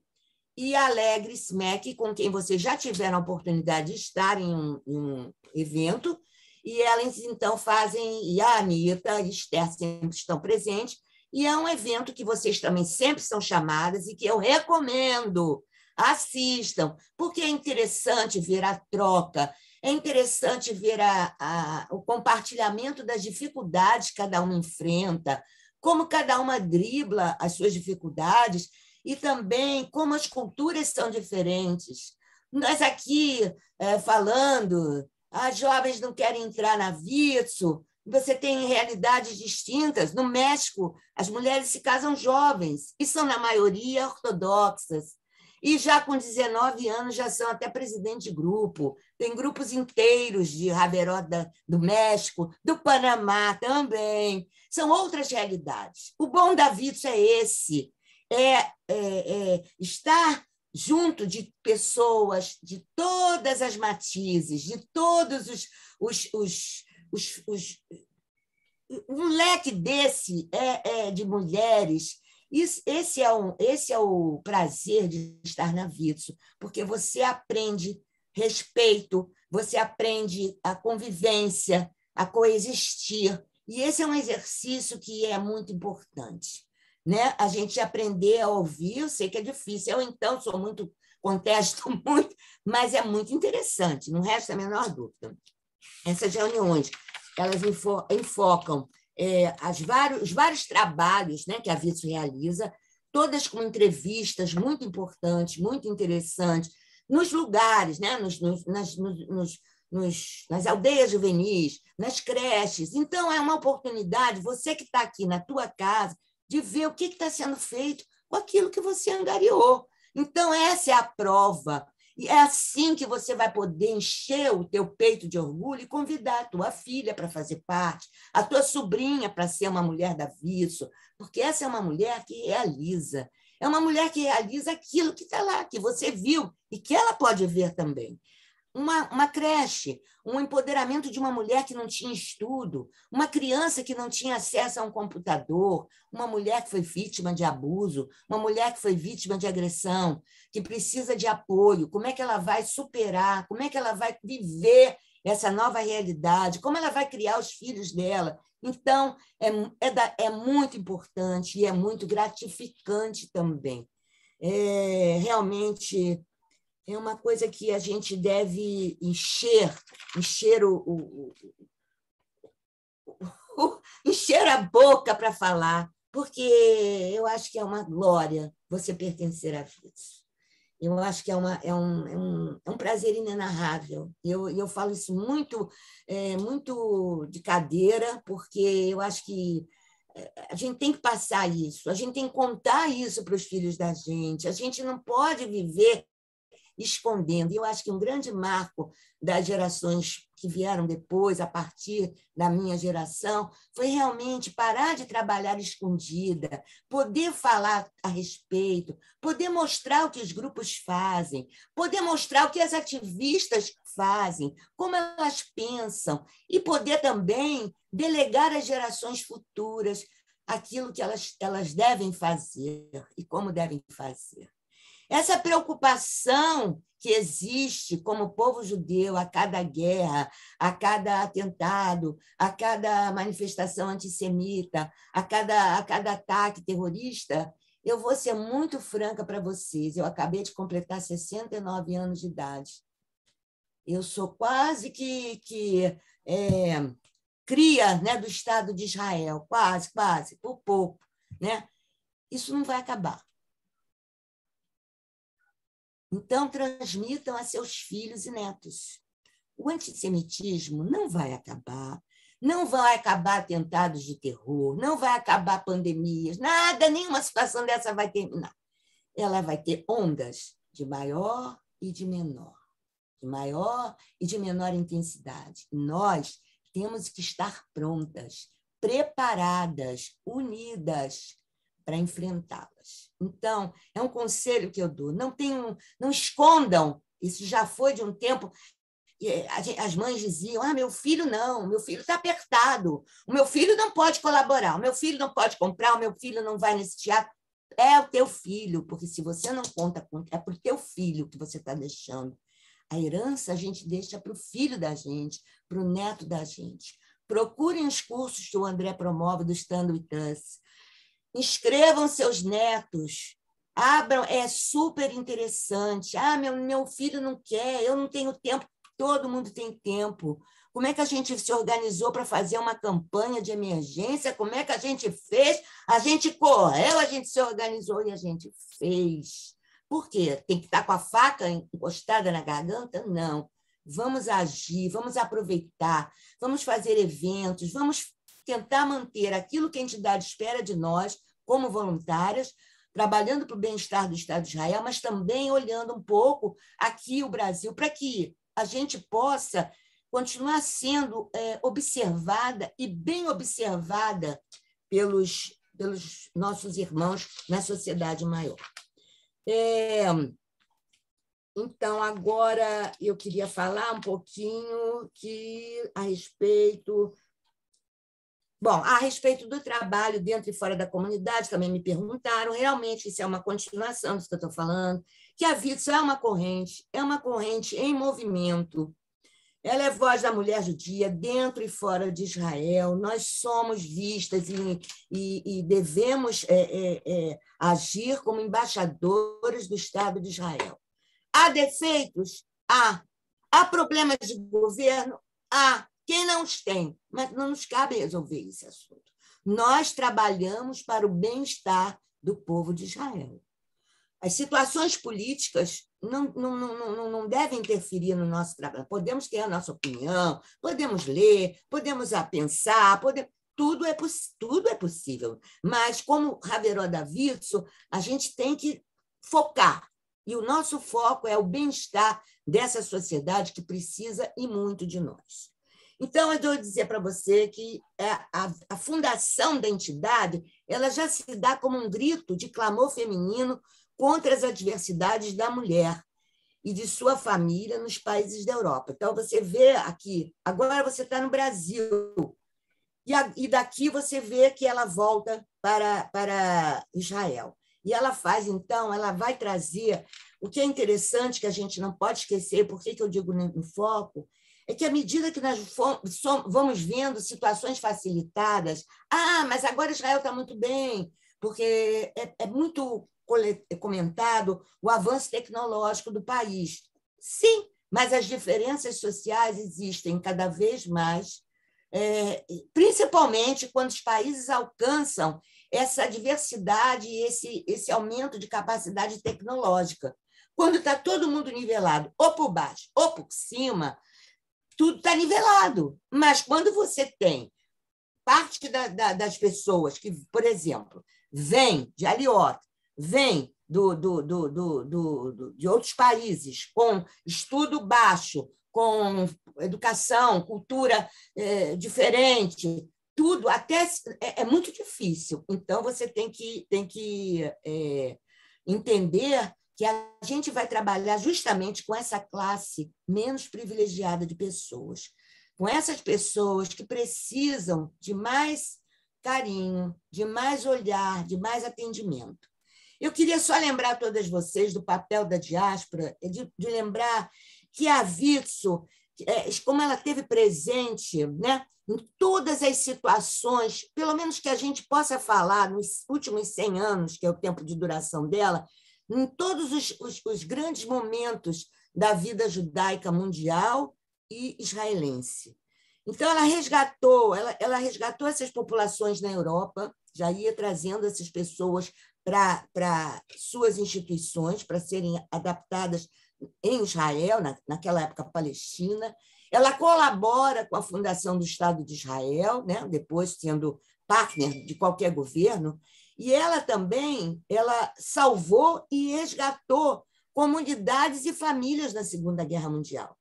e a Alegre Smeck, com quem vocês já tiveram a oportunidade de estar em um evento, e elas, então, fazem, e a Anita e a Esther sempre estão presentes, e é um evento que vocês também sempre são chamadas e que eu recomendo, assistam, porque é interessante ver a troca, é interessante ver o compartilhamento das dificuldades que cada uma enfrenta, como cada uma dribla as suas dificuldades e também como as culturas são diferentes. Nós aqui falando, as jovens não querem entrar na Witzu, você tem realidades distintas. No México, as mulheres se casam jovens e são, na maioria, ortodoxas. e já com 19 anos já são até presidente de grupo. Tem grupos inteiros de Javeró do México, do Panamá também. São outras realidades. O bom da Witsu é esse, estar junto de pessoas de todas as matizes, de todos um leque desse de mulheres. Esse é o prazer de estar na Witsu, porque você aprende respeito, você aprende a convivência, a coexistir, e esse é um exercício que é muito importante, né? A gente aprender a ouvir, eu sei que é difícil, eu então contesto muito, mas é muito interessante, não resta a menor dúvida. Essas reuniões, elas enfocam os vários trabalhos, né, que a Witsu realiza, todas com entrevistas muito importantes, muito interessantes, nos lugares, né, nas aldeias juvenis, nas creches. Então, é uma oportunidade, você que está aqui na tua casa, de ver o que está sendo feito com aquilo que você angariou. Então, essa é a prova. E é assim que você vai poder encher o teu peito de orgulho e convidar a tua filha para fazer parte, a tua sobrinha para ser uma mulher da Witsu, porque essa é uma mulher que realiza. É uma mulher que realiza aquilo que está lá, que você viu e que ela pode ver também. Uma creche, um empoderamento de uma mulher que não tinha estudo, uma criança que não tinha acesso a um computador, uma mulher que foi vítima de abuso, uma mulher que foi vítima de agressão, que precisa de apoio, como é que ela vai superar, como é que ela vai viver essa nova realidade, como ela vai criar os filhos dela. Então, é muito importante e é muito gratificante também. Realmente é uma coisa que a gente deve encher encher a boca para falar, porque eu acho que é uma glória você pertencer à Witsu. Eu acho que é um prazer inenarrável. Eu falo isso muito de cadeira, porque eu acho que a gente tem que passar isso, a gente tem que contar isso para os filhos da gente. A gente não pode viver escondendo. E eu acho que um grande marco das gerações que vieram depois, a partir da minha geração, foi realmente parar de trabalhar escondida, poder falar a respeito, poder mostrar o que os grupos fazem, poder mostrar o que as ativistas fazem, como elas pensam, e poder também delegar às gerações futuras aquilo que elas devem fazer e como devem fazer. Essa preocupação que existe como povo judeu a cada guerra, a cada atentado, a cada manifestação antissemita, a cada ataque terrorista, eu vou ser muito franca para vocês. Eu acabei de completar 69 anos de idade. Eu sou quase que cria, né, do Estado de Israel, quase, por pouco, né? Isso não vai acabar. Então, transmitam a seus filhos e netos. O antissemitismo não vai acabar, não vai acabar atentados de terror, não vai acabar pandemias, nada, nenhuma situação dessa vai terminar. Ela vai ter ondas de maior e de menor, de maior e de menor intensidade. Nós temos que estar prontas, preparadas, unidas para enfrentá-las. Então, é um conselho que eu dou. Não escondam. Isso já foi de um tempo. As mães diziam: meu filho não, meu filho está apertado, o meu filho não pode colaborar, o meu filho não pode comprar, o meu filho não vai nesse teatro. É o teu filho, porque se você não conta com, é para o teu filho que você está deixando. A herança a gente deixa para o filho da gente, para o neto da gente. Procurem os cursos que o André promove do Stand With Us. Inscrevam seus netos, abram, é super interessante. Meu filho não quer, eu não tenho tempo, todo mundo tem tempo. Como é que a gente se organizou para fazer uma campanha de emergência? Como é que a gente fez? A gente correu, a gente se organizou e a gente fez. Por quê? Tem que estar com a faca encostada na garganta? Não. Vamos agir, vamos aproveitar, vamos fazer eventos, vamos tentar manter aquilo que a entidade espera de nós, como voluntárias, trabalhando para o bem-estar do Estado de Israel, mas também olhando um pouco aqui o Brasil, para que a gente possa continuar sendo observada e bem observada pelos nossos irmãos na sociedade maior. Então, agora eu queria falar um pouquinho a respeito do trabalho dentro e fora da comunidade, também me perguntaram, realmente isso é uma continuação disso que eu estou falando, que a Vitso é uma corrente em movimento. Ela é voz da mulher judia dentro e fora de Israel. Nós somos vistas e devemos agir como embaixadores do Estado de Israel. Há defeitos? Há. Há problemas de governo? Há. Quem não os tem? Mas não nos cabe resolver esse assunto. Nós trabalhamos para o bem-estar do povo de Israel. As situações políticas não devem interferir no nosso trabalho. Podemos ter a nossa opinião, podemos ler, podemos pensar, tudo é possível. Mas, como Haveró da Vitso, a gente tem que focar. E o nosso foco é o bem-estar dessa sociedade que precisa e muito de nós. Então, eu vou dizer para você que a fundação da entidade ela já se dá como um grito de clamor feminino contra as adversidades da mulher e de sua família nos países da Europa. Então, você vê aqui, agora você está no Brasil, e daqui você vê que ela volta para Israel. E ela vai trazer, o que é interessante, que a gente não pode esquecer, por que eu digo no foco, é que à medida que nós vamos vendo situações facilitadas, mas agora Israel está muito bem, porque é muito comentado o avanço tecnológico do país. Sim, mas as diferenças sociais existem cada vez mais, principalmente quando os países alcançam essa diversidade e esse aumento de capacidade tecnológica. Quando está todo mundo nivelado, ou por baixo ou por cima, tudo está nivelado. Mas quando você tem parte das pessoas que, por exemplo, vêm de Aliot, vêm de outros países, com estudo baixo, com educação, cultura diferente, tudo até é muito difícil. Então, você tem que entender que a gente vai trabalhar justamente com essa classe menos privilegiada de pessoas, com essas pessoas que precisam de mais carinho, de mais olhar, de mais atendimento. Eu queria só lembrar a todas vocês do papel da diáspora, de lembrar que a Vitso, como ela esteve presente, né, em todas as situações, pelo menos que a gente possa falar nos últimos 100 anos, que é o tempo de duração dela, em todos os grandes momentos da vida judaica mundial e israelense. Então, ela resgatou essas populações na Europa, já ia trazendo essas pessoas para suas instituições, para serem adaptadas em Israel, naquela época Palestina. Ela colabora com a fundação do Estado de Israel, né? Depois sendo partner de qualquer governo, e ela também salvou e resgatou comunidades e famílias na Segunda Guerra Mundial.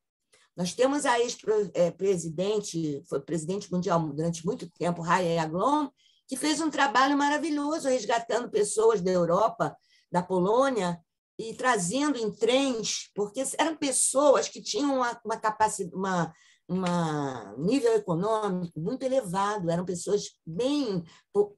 Nós temos a ex-presidente, foi presidente mundial durante muito tempo, Raya Yaglom, que fez um trabalho maravilhoso resgatando pessoas da Europa, da Polônia, e trazendo em trens, porque eram pessoas que tinham uma capacidade, nível econômico muito elevado, eram pessoas bem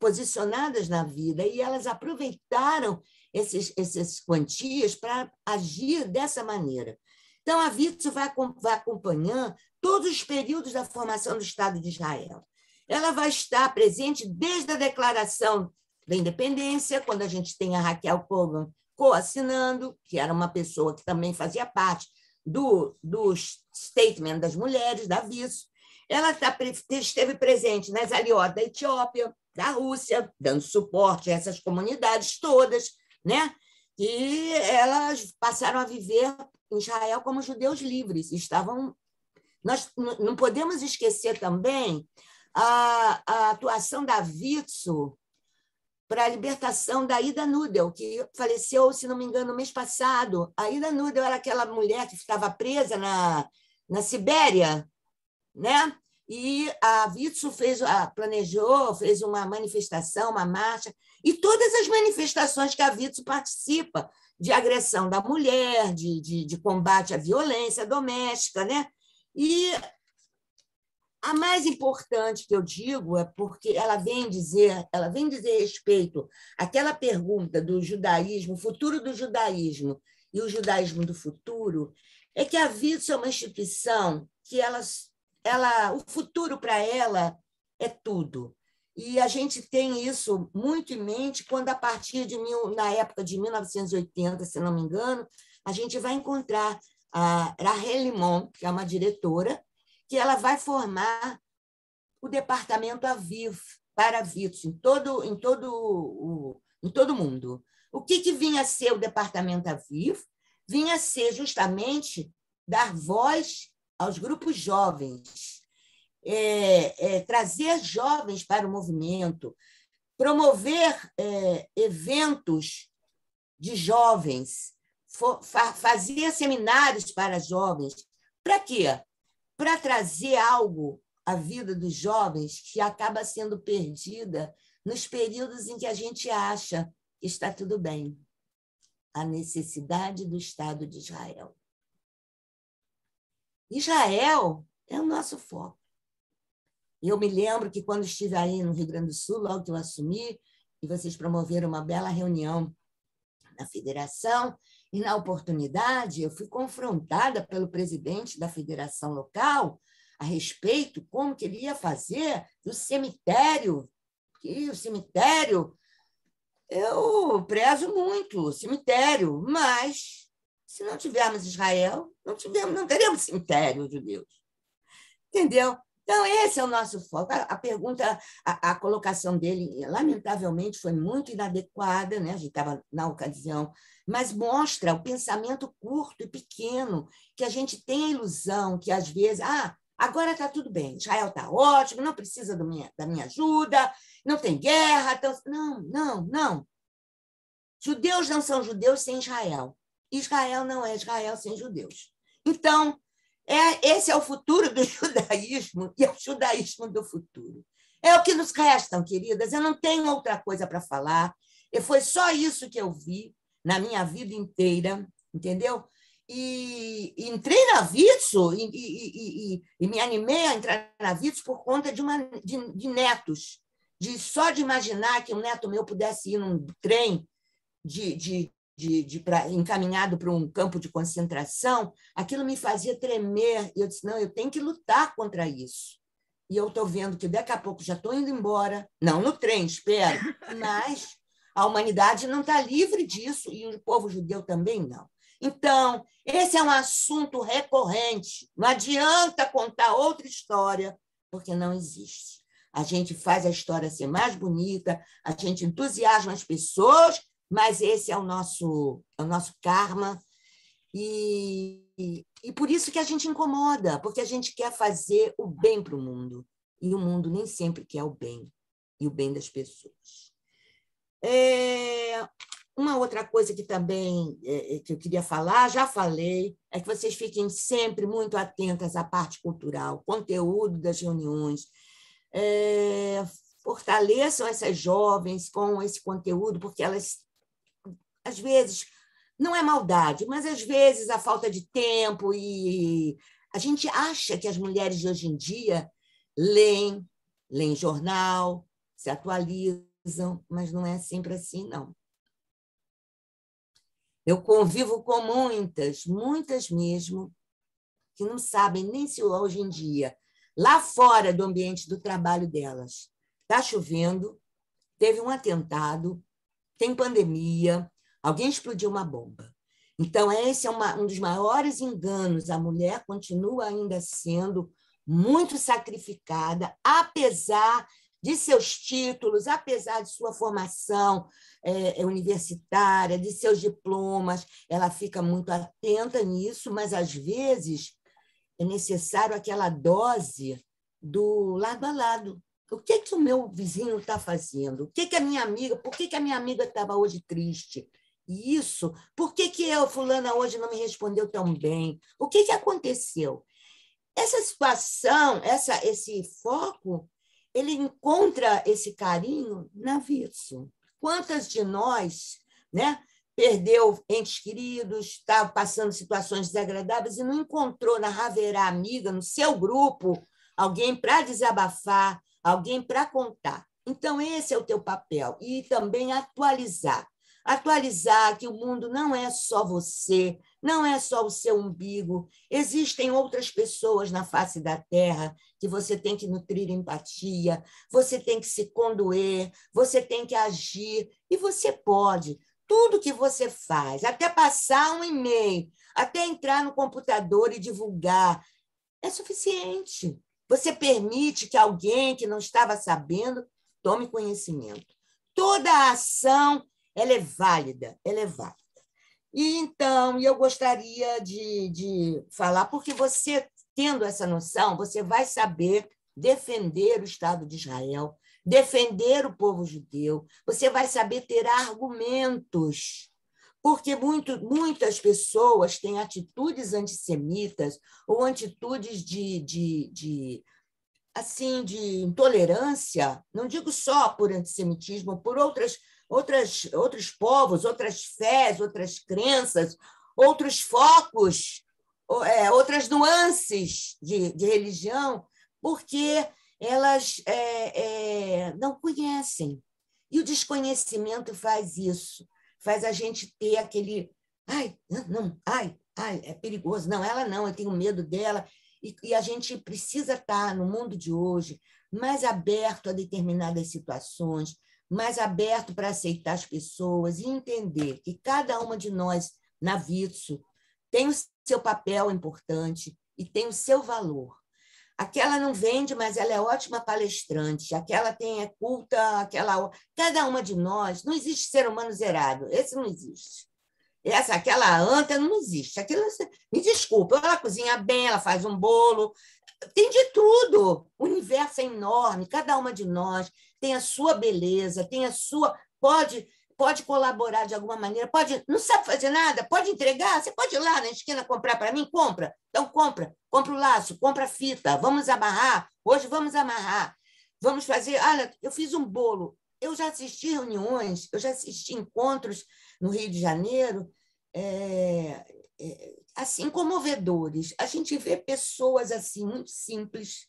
posicionadas na vida, e elas aproveitaram essas quantias para agir dessa maneira. Então, a Vitso vai acompanhando todos os períodos da formação do Estado de Israel. Ela vai estar presente desde a declaração da independência, quando a gente tem a Raquel Kogan coassinando, que era uma pessoa que também fazia parte do statement das mulheres, da Vitso. Ela esteve presente nas Aliot da Etiópia, da Rússia, dando suporte a essas comunidades todas, né? E elas passaram a viver em Israel como judeus livres. Nós não podemos esquecer também a atuação da Vitso para a libertação da Ida Nudel, que faleceu, se não me engano, no mês passado. A Ida Nudel era aquela mulher que estava presa na Sibéria, né? E a Witzel planejou, fez uma manifestação, uma marcha, e todas as manifestações que a Witzel participa, de agressão da mulher, de combate à violência doméstica, né? E a mais importante que eu digo é porque ela vem dizer respeito àquela pergunta do judaísmo, o futuro do judaísmo e o judaísmo do futuro, é que a Witzel é uma instituição que o futuro para ela é tudo. E a gente tem isso muito em mente quando, a partir na época de 1980, se não me engano, a gente vai encontrar a Rahel Limon, que é uma diretora, que ela vai formar o departamento Aviv para a Witzel em todo o mundo. O que vinha a ser o departamento Aviv? Vinha a ser justamente dar voz aos grupos jovens, trazer jovens para o movimento, promover eventos de jovens, fazer seminários para jovens. Para quê? Para trazer algo à vida dos jovens que acaba sendo perdida nos períodos em que a gente acha que está tudo bem. A necessidade do Estado de Israel. Israel é o nosso foco. Eu me lembro que, quando estive aí no Rio Grande do Sul, logo que eu assumi, e vocês promoveram uma bela reunião na federação, e, na oportunidade, eu fui confrontada pelo presidente da federação local a respeito como que ele ia fazer do cemitério. E o cemitério, eu prezo muito o cemitério, mas, se não tivermos Israel, não teremos cemitério, judeus. Entendeu? Então, esse é o nosso foco. A pergunta, a colocação dele, lamentavelmente, foi muito inadequada, né? A gente estava na ocasião, mas mostra o pensamento curto e pequeno, que a gente tem a ilusão que, às vezes, agora está tudo bem, Israel está ótimo, não precisa da minha ajuda, não tem guerra. Então... Não. Judeus não são judeus sem Israel. Israel não é Israel sem judeus. Então, esse é o futuro do judaísmo e é o judaísmo do futuro. É o que nos resta, queridas. Eu não tenho outra coisa para falar. E foi só isso que eu vi na minha vida inteira, entendeu? E entrei na Witzel e me animei a entrar na Witzel por conta de netos, só de imaginar que um neto meu pudesse ir num trem encaminhado para um campo de concentração, aquilo me fazia tremer. E eu disse, não, eu tenho que lutar contra isso. E eu estou vendo que daqui a pouco já estou indo embora, não no trem, espero, mas a humanidade não está livre disso e o povo judeu também não. Então, esse é um assunto recorrente. Não adianta contar outra história, porque não existe. A gente faz a história ser mais bonita, a gente entusiasma as pessoas, mas esse é o nosso karma. E por isso que a gente incomoda, porque a gente quer fazer o bem para o mundo. E o mundo nem sempre quer o bem, e o bem das pessoas. Uma outra coisa que também que eu queria falar, já falei, é que vocês fiquem sempre muito atentas à parte cultural, conteúdo das reuniões, fortaleçam essas jovens com esse conteúdo, porque elas, às vezes, não é maldade, mas às vezes a falta de tempo, e a gente acha que as mulheres de hoje em dia leem jornal, se atualizam, mas não é sempre assim, não. Eu convivo com muitas mesmo, que não sabem nem se hoje em dia, lá fora do ambiente do trabalho delas, está chovendo, teve um atentado, tem pandemia, alguém explodiu uma bomba. Então, esse é um dos maiores enganos. A mulher continua ainda sendo muito sacrificada, apesar de seus títulos, apesar de sua formação universitária, de seus diplomas. Ela fica muito atenta nisso, mas, às vezes, é necessário aquela dose do lado a lado, O que que o meu vizinho está fazendo? O que que a minha amiga, por que que a minha amiga estava hoje triste? E isso, por que que eu, fulana, hoje não me respondeu tão bem? O que que aconteceu? Essa situação, esse foco, ele encontra esse carinho na Virso. Quantas de nós, né, perdeu entes queridos, estava passando situações desagradáveis e não encontrou na Haverá Amiga, no seu grupo, alguém para desabafar, alguém para contar. Então, esse é o teu papel. E também atualizar. Atualizar que o mundo não é só você, não é só o seu umbigo. Existem outras pessoas na face da Terra que você tem que nutrir empatia, você tem que se condoer, você tem que agir, e você pode. Tudo que você faz, até passar um e-mail, até entrar no computador e divulgar, é suficiente. Você permite que alguém que não estava sabendo tome conhecimento. Toda a ação ela é válida, ela é válida. E então, eu gostaria de falar, porque você, tendo essa noção, você vai saber defender o Estado de Israel, defender o povo judeu, você vai saber ter argumentos, porque muitas pessoas têm atitudes antissemitas ou atitudes assim, de intolerância, não digo só por antissemitismo, por outros povos, outras fés, outras crenças, outros focos, outras nuances de religião, porque elas não conhecem. E o desconhecimento faz isso, faz a gente ter aquele... Ai, não, ai, é perigoso. Não, ela não, eu tenho medo dela. E a gente precisa estar, no mundo de hoje, mais aberto a determinadas situações, mais aberto para aceitar as pessoas e entender que cada uma de nós, na Vitso, tem o seu papel importante e tem o seu valor. Aquela não vende, mas ela é ótima palestrante. Aquela é culta, cada uma de nós, não existe ser humano zerado, esse não existe. Aquela anta não existe. Aquilo, me desculpa, ela cozinha bem, ela faz um bolo, tem de tudo. O universo é enorme, cada uma de nós tem a sua beleza, tem a sua... Pode colaborar de alguma maneira, não sabe fazer nada, pode entregar, você pode ir lá na esquina comprar para mim? Compra. Então, compra o laço, compra a fita, vamos amarrar, hoje vamos amarrar, vamos fazer... Olha, eu fiz um bolo, eu já assisti reuniões, eu já assisti encontros no Rio de Janeiro, assim, comovedores. A gente vê pessoas assim, muito simples,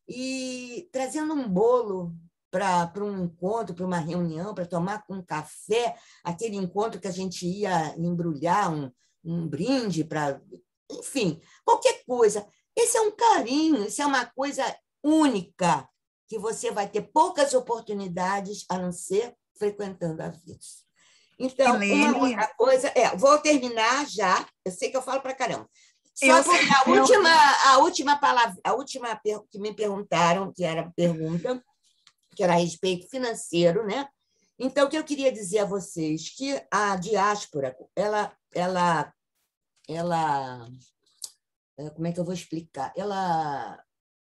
e trazendo um bolo para um encontro, para uma reunião, para tomar um café, aquele encontro que a gente ia embrulhar um brinde, enfim, qualquer coisa. Esse é um carinho, isso é uma coisa única, que você vai ter poucas oportunidades a não ser frequentando a vida. Então, uma outra coisa... vou terminar já, eu sei que eu falo para caramba. A última palavra, que me perguntaram, que era a pergunta, que era a respeito financeiro, né? Então, o que eu queria dizer a vocês, que a diáspora, ela como é que eu vou explicar? Ela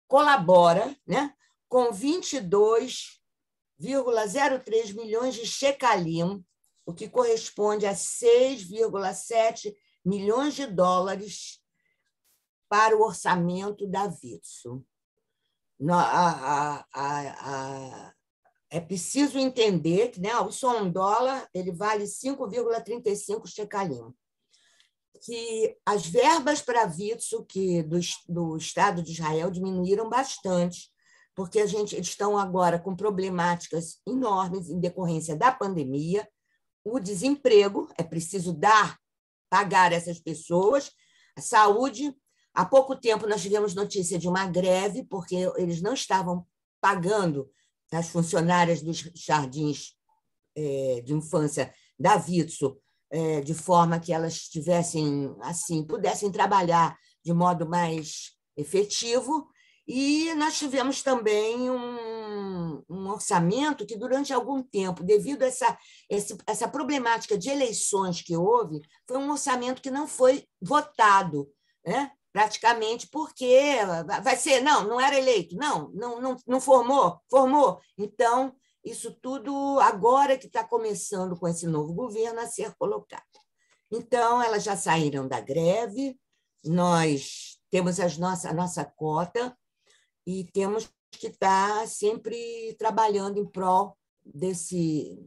colabora, né, com 22,03 milhões de shekalim, o que corresponde a 6,7 milhões de dólares para o orçamento da Vitso. É preciso entender que, né, só $1 ele vale 5,35 shekalim. Que as verbas para a Vitso do Estado de Israel diminuíram bastante, porque eles estão agora com problemáticas enormes em decorrência da pandemia, o desemprego, é preciso pagar essas pessoas, a saúde. Há pouco tempo nós tivemos notícia de uma greve, porque eles não estavam pagando as funcionárias dos jardins de infância da Vitso, de forma que elas pudessem trabalhar de modo mais efetivo. E nós tivemos também um orçamento que, durante algum tempo, devido a essa problemática de eleições que houve, foi um orçamento que não foi votado, né? praticamente porque vai ser, não era eleito, não formou. Então, isso tudo agora que está começando com esse novo governo a ser colocado. Então, elas já saíram da greve, nós temos a nossa cota e temos que estar sempre trabalhando em prol desse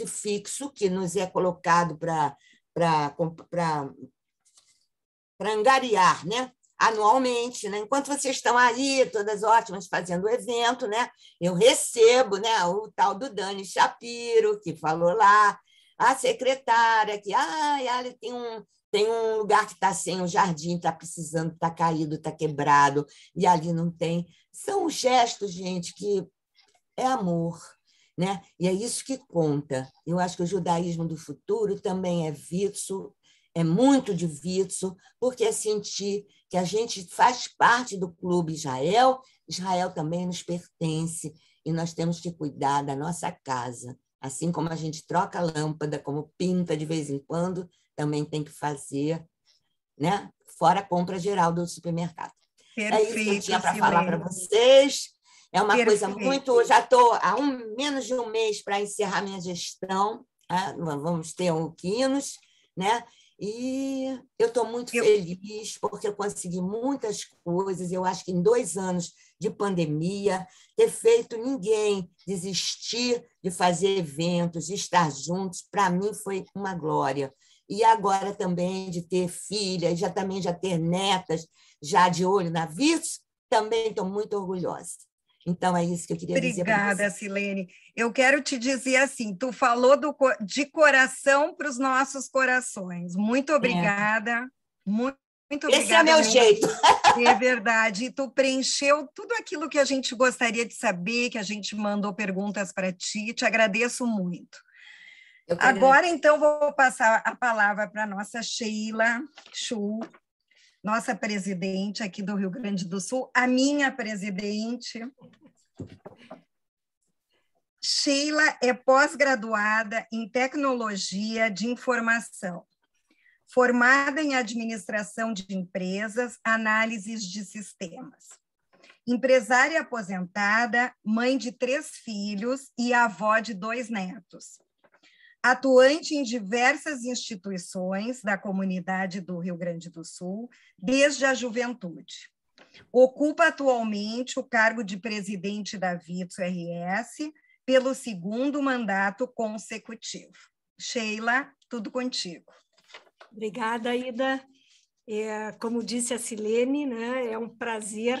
fixo que nos é colocado para angariar, né? Anualmente, né? Enquanto vocês estão aí, todas ótimas, fazendo o evento, né? Eu recebo, né, o tal do Dani Shapiro, que falou lá, a secretária, que tem um lugar que está sem o jardim, está precisando, está caído, está quebrado, e ali não tem. São os gestos, gente, que é amor, né? E é isso que conta. Eu acho que o judaísmo do futuro também é Witzel, é muito de Witzel, porque é sentir que a gente faz parte do Clube Israel, Israel também nos pertence, e nós temos que cuidar da nossa casa. Assim como a gente troca a lâmpada, como pinta de vez em quando, também tem que fazer, né? Fora a compra geral do supermercado. Perfeito, é isso que eu tinha para falar para vocês. É uma coisa muito... Já estou há menos de um mês para encerrar minha gestão, né? Vamos ter um quinos, né? E eu estou muito feliz porque eu consegui muitas coisas. Eu acho que em 2 anos de pandemia, ter feito ninguém desistir de fazer eventos, de estar juntos, para mim foi uma glória. E agora também de ter filhas, já ter netas, já de olho na Witzel, também estou muito orgulhosa. Então, é isso que eu queria dizer para você. Obrigada, Silene. Eu quero te dizer assim, tu falou de coração para os nossos corações. Muito obrigada. Muito obrigada. Esse é meu jeito. É verdade. E tu preencheu tudo aquilo que a gente gostaria de saber, que a gente mandou perguntas para ti. Te agradeço muito. Agora, então, vou passar a palavra para a nossa Sheila Chu, nossa presidente aqui do Rio Grande do Sul, a minha presidente. Sheila é pós-graduada em Tecnologia de Informação, formada em Administração de Empresas, Análises de Sistemas. Empresária aposentada, mãe de 3 filhos e avó de 2 netos. Atuante em diversas instituições da comunidade do Rio Grande do Sul, desde a juventude. Ocupa atualmente o cargo de presidente da Witzel RS pelo 2º mandato consecutivo. Sheila, tudo contigo. Obrigada, Ida. Como disse a Silene, né, é um prazer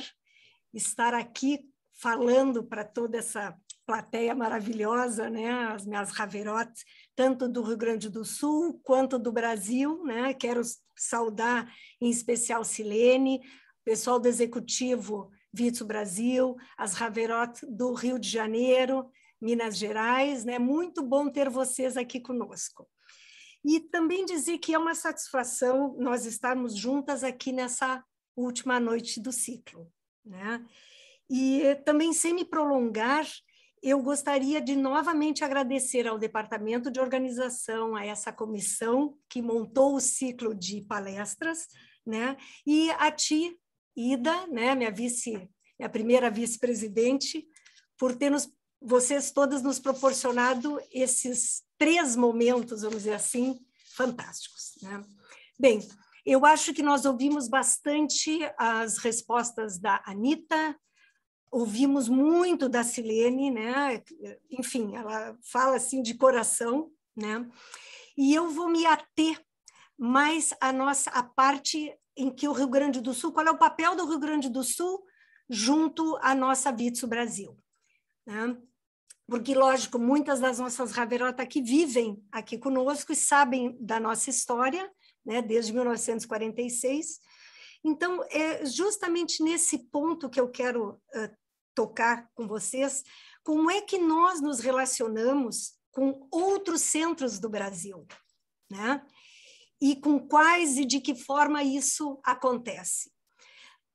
estar aqui falando para toda essa plateia maravilhosa, né, as minhas Haverotes, tanto do Rio Grande do Sul quanto do Brasil, né? Quero saudar em especial Silene, pessoal do Executivo Witzel Brasil, as Haverotes do Rio de Janeiro, Minas Gerais, né? Muito bom ter vocês aqui conosco. E também dizer que é uma satisfação nós estarmos juntas aqui nessa última noite do ciclo, né? E também, sem me prolongar, eu gostaria de novamente agradecer ao Departamento de Organização, a essa comissão que montou o ciclo de palestras, né? E a ti, Ida, né? Minha primeira vice-presidente, por ter vocês todas nos proporcionado esses 3 momentos, vamos dizer assim, fantásticos, né? Bem, eu acho que nós ouvimos bastante as respostas da Anita, ouvimos muito da Silene, né? Enfim, ela fala assim de coração, né? E eu vou me ater mais à parte em que o Rio Grande do Sul, qual é o papel do Rio Grande do Sul junto à nossa Witzel Brasil, né? Porque, lógico, muitas das nossas Haverotes aqui vivem aqui conosco e sabem da nossa história, né? Desde 1946. Então, é justamente nesse ponto que eu quero tocar com vocês, como é que nós nos relacionamos com outros centros do Brasil, né? E com quais e de que forma isso acontece.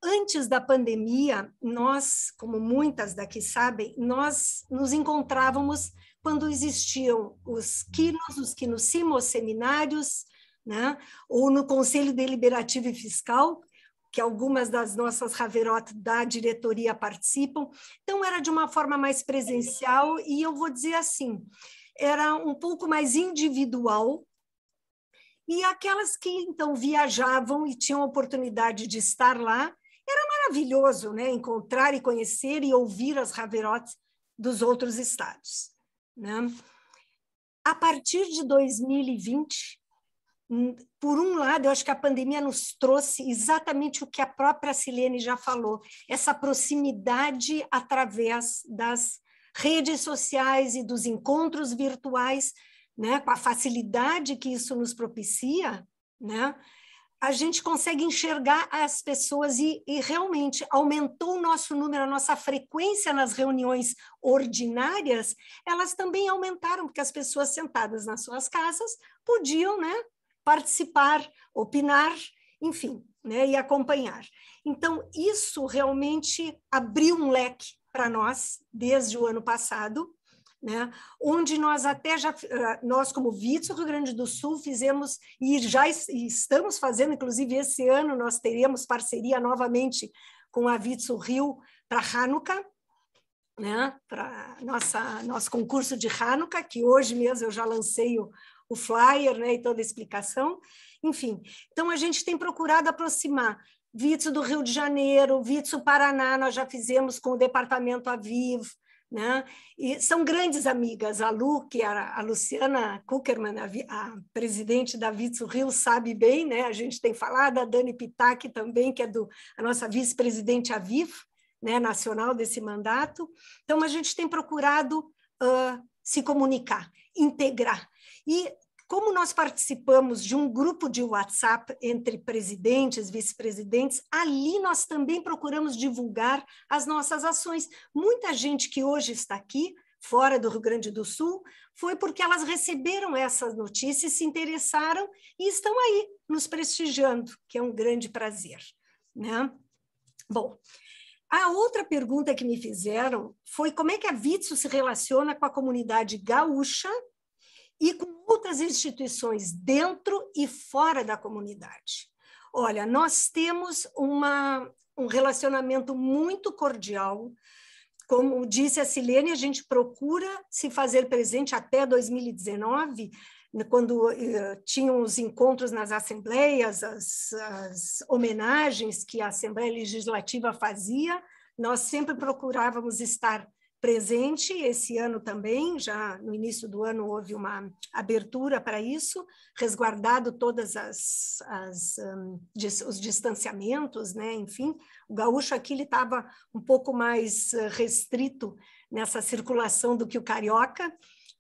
Antes da pandemia, nós, como muitas daqui sabem, nós nos encontrávamos quando existiam os quinos seminários, né? Ou no Conselho Deliberativo e Fiscal, que algumas das nossas Haverot da diretoria participam. Então, era de uma forma mais presencial e eu vou dizer assim, era um pouco mais individual. E aquelas que, então, viajavam e tinham a oportunidade de estar lá, era maravilhoso, né? Encontrar e conhecer e ouvir as Haverot dos outros estados, né? A partir de 2020, por um lado, eu acho que a pandemia nos trouxe exatamente o que a própria Silene já falou, essa proximidade através das redes sociais e dos encontros virtuais, né, com a facilidade que isso nos propicia, né, a gente consegue enxergar as pessoas e realmente aumentou o nosso número, a nossa frequência nas reuniões ordinárias, elas também aumentaram, porque as pessoas sentadas nas suas casas podiam, né, participar, opinar, enfim, né, e acompanhar. Então, isso realmente abriu um leque para nós desde o ano passado, né, onde nós nós como Vitsu Rio Grande do Sul fizemos, e já estamos fazendo, inclusive esse ano nós teremos parceria novamente com a Vitsu Rio para Hanukkah, né, para nosso concurso de Hanukkah, que hoje mesmo eu já lancei o flyer, né, e toda a explicação. Enfim, então a gente tem procurado aproximar Vitsu do Rio de Janeiro, Vitsu Paraná, nós já fizemos com o Departamento Aviv, né? E são grandes amigas, a Lu, que era a Luciana Kuckerman, a presidente da Vitsu Rio, sabe bem, né? A gente tem falado, a Dani Pitak também, que é a nossa vice-presidente Aviv, né, nacional desse mandato. Então, a gente tem procurado se comunicar, integrar. E como nós participamos de um grupo de WhatsApp entre presidentes, vice-presidentes, ali nós também procuramos divulgar as nossas ações. Muita gente que hoje está aqui, fora do Rio Grande do Sul, foi porque elas receberam essas notícias, se interessaram e estão aí nos prestigiando, que é um grande prazer, né? Bom, a outra pergunta que me fizeram foi como é que a Vitsu se relaciona com a comunidade gaúcha e com outras instituições dentro e fora da comunidade. Olha, nós temos um relacionamento muito cordial. Como disse a Silene, a gente procura se fazer presente até 2019, quando tinham os encontros nas assembleias, as homenagens que a Assembleia Legislativa fazia, nós sempre procurávamos estar presente. Esse ano também, já no início do ano houve uma abertura para isso, resguardado todas os distanciamentos, né? Enfim, o gaúcho aqui ele estava um pouco mais restrito nessa circulação do que o carioca,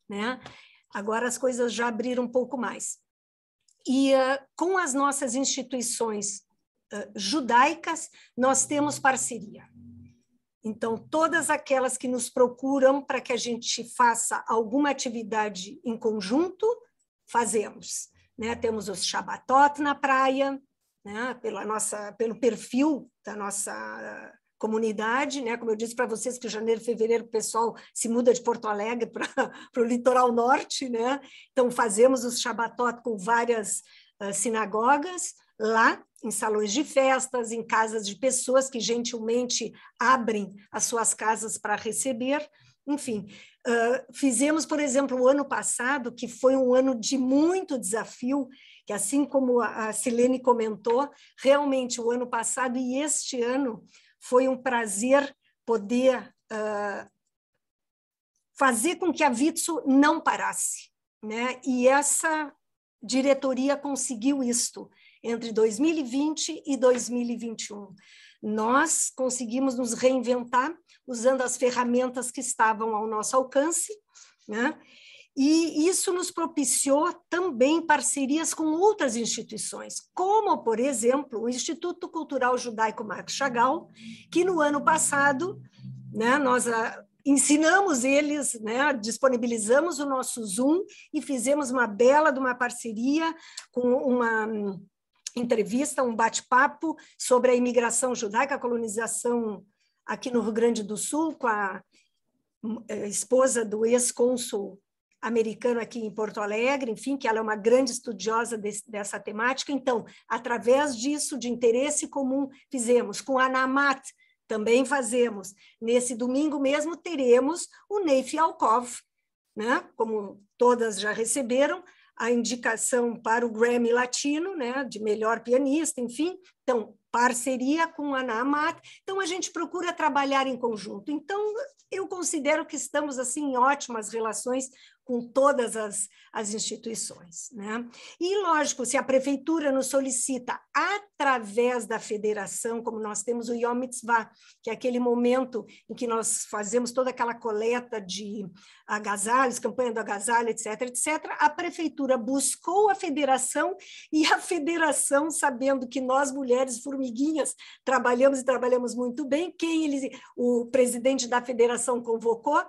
né? Agora as coisas já abriram um pouco mais. E com as nossas instituições judaicas, nós temos parceria. Então, todas aquelas que nos procuram para que a gente faça alguma atividade em conjunto, fazemos, né? Temos os Shabbatot na praia, né? Pelo perfil da nossa comunidade, né? Como eu disse para vocês que janeiro, fevereiro o pessoal se muda de Porto Alegre para o litoral norte, né? Então, fazemos os Shabbatot com várias sinagogas lá, em salões de festas, em casas de pessoas que gentilmente abrem as suas casas para receber. Enfim, fizemos, por exemplo, o ano passado, que foi um ano de muito desafio, que assim como a Silene comentou, realmente o ano passado e este ano foi um prazer poder fazer com que a Vitsu não parasse, né? E essa diretoria conseguiu isto entre 2020 e 2021. Nós conseguimos nos reinventar usando as ferramentas que estavam ao nosso alcance, né? E isso nos propiciou também parcerias com outras instituições, como, por exemplo, o Instituto Cultural Judaico Marc Chagall, que no ano passado, né, nós ensinamos eles, né, disponibilizamos o nosso Zoom e fizemos uma bela de uma parceria com uma entrevista, um bate-papo sobre a imigração judaica, a colonização aqui no Rio Grande do Sul, com a esposa do ex-cônsul americano aqui em Porto Alegre, enfim, que ela é uma grande estudiosa dessa temática. Então, através disso, de interesse comum, fizemos. Com a ANAMAT, também fazemos. Nesse domingo mesmo, teremos o Ney Fialkov, né? Como todas já receberam, a indicação para o Grammy Latino, né? De melhor pianista, enfim. Então, parceria com a ANAMAT. Então, a gente procura trabalhar em conjunto. Então, eu considero que estamos assim, em ótimas relações com todas as instituições, né? E, lógico, se a prefeitura nos solicita através da federação, como nós temos o Yom Mitzvah, que é aquele momento em que nós fazemos toda aquela coleta de agasalhos, campanha do agasalho, etc., etc., a prefeitura buscou a federação e a federação, sabendo que nós, mulheres formiguinhas, trabalhamos e trabalhamos muito bem, o presidente da federação convocou,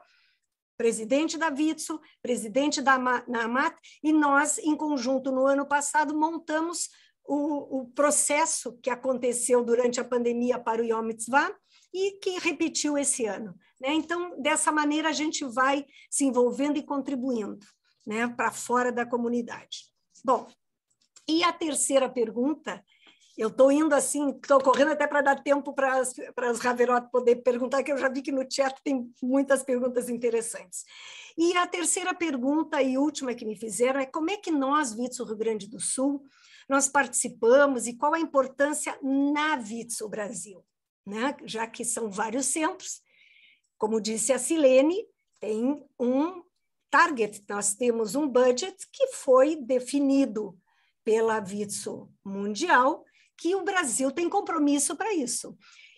presidente da Vitso, presidente da ANAMAT, e nós, em conjunto, no ano passado, montamos o processo que aconteceu durante a pandemia para o Yom Mitzvah e que repetiu esse ano, né? Então, dessa maneira, a gente vai se envolvendo e contribuindo, né, para fora da comunidade. Bom, e a terceira pergunta, eu estou indo assim, estou correndo até para dar tempo para as Haverot poder perguntar, que eu já vi que no chat tem muitas perguntas interessantes. E a terceira pergunta e última que me fizeram é como é que nós, Vitso Rio Grande do Sul, nós participamos e qual a importância na Vitso Brasil, né? Já que são vários centros, como disse a Silene, tem um target, nós temos um budget que foi definido pela Vitso Mundial, que o Brasil tem compromisso para isso.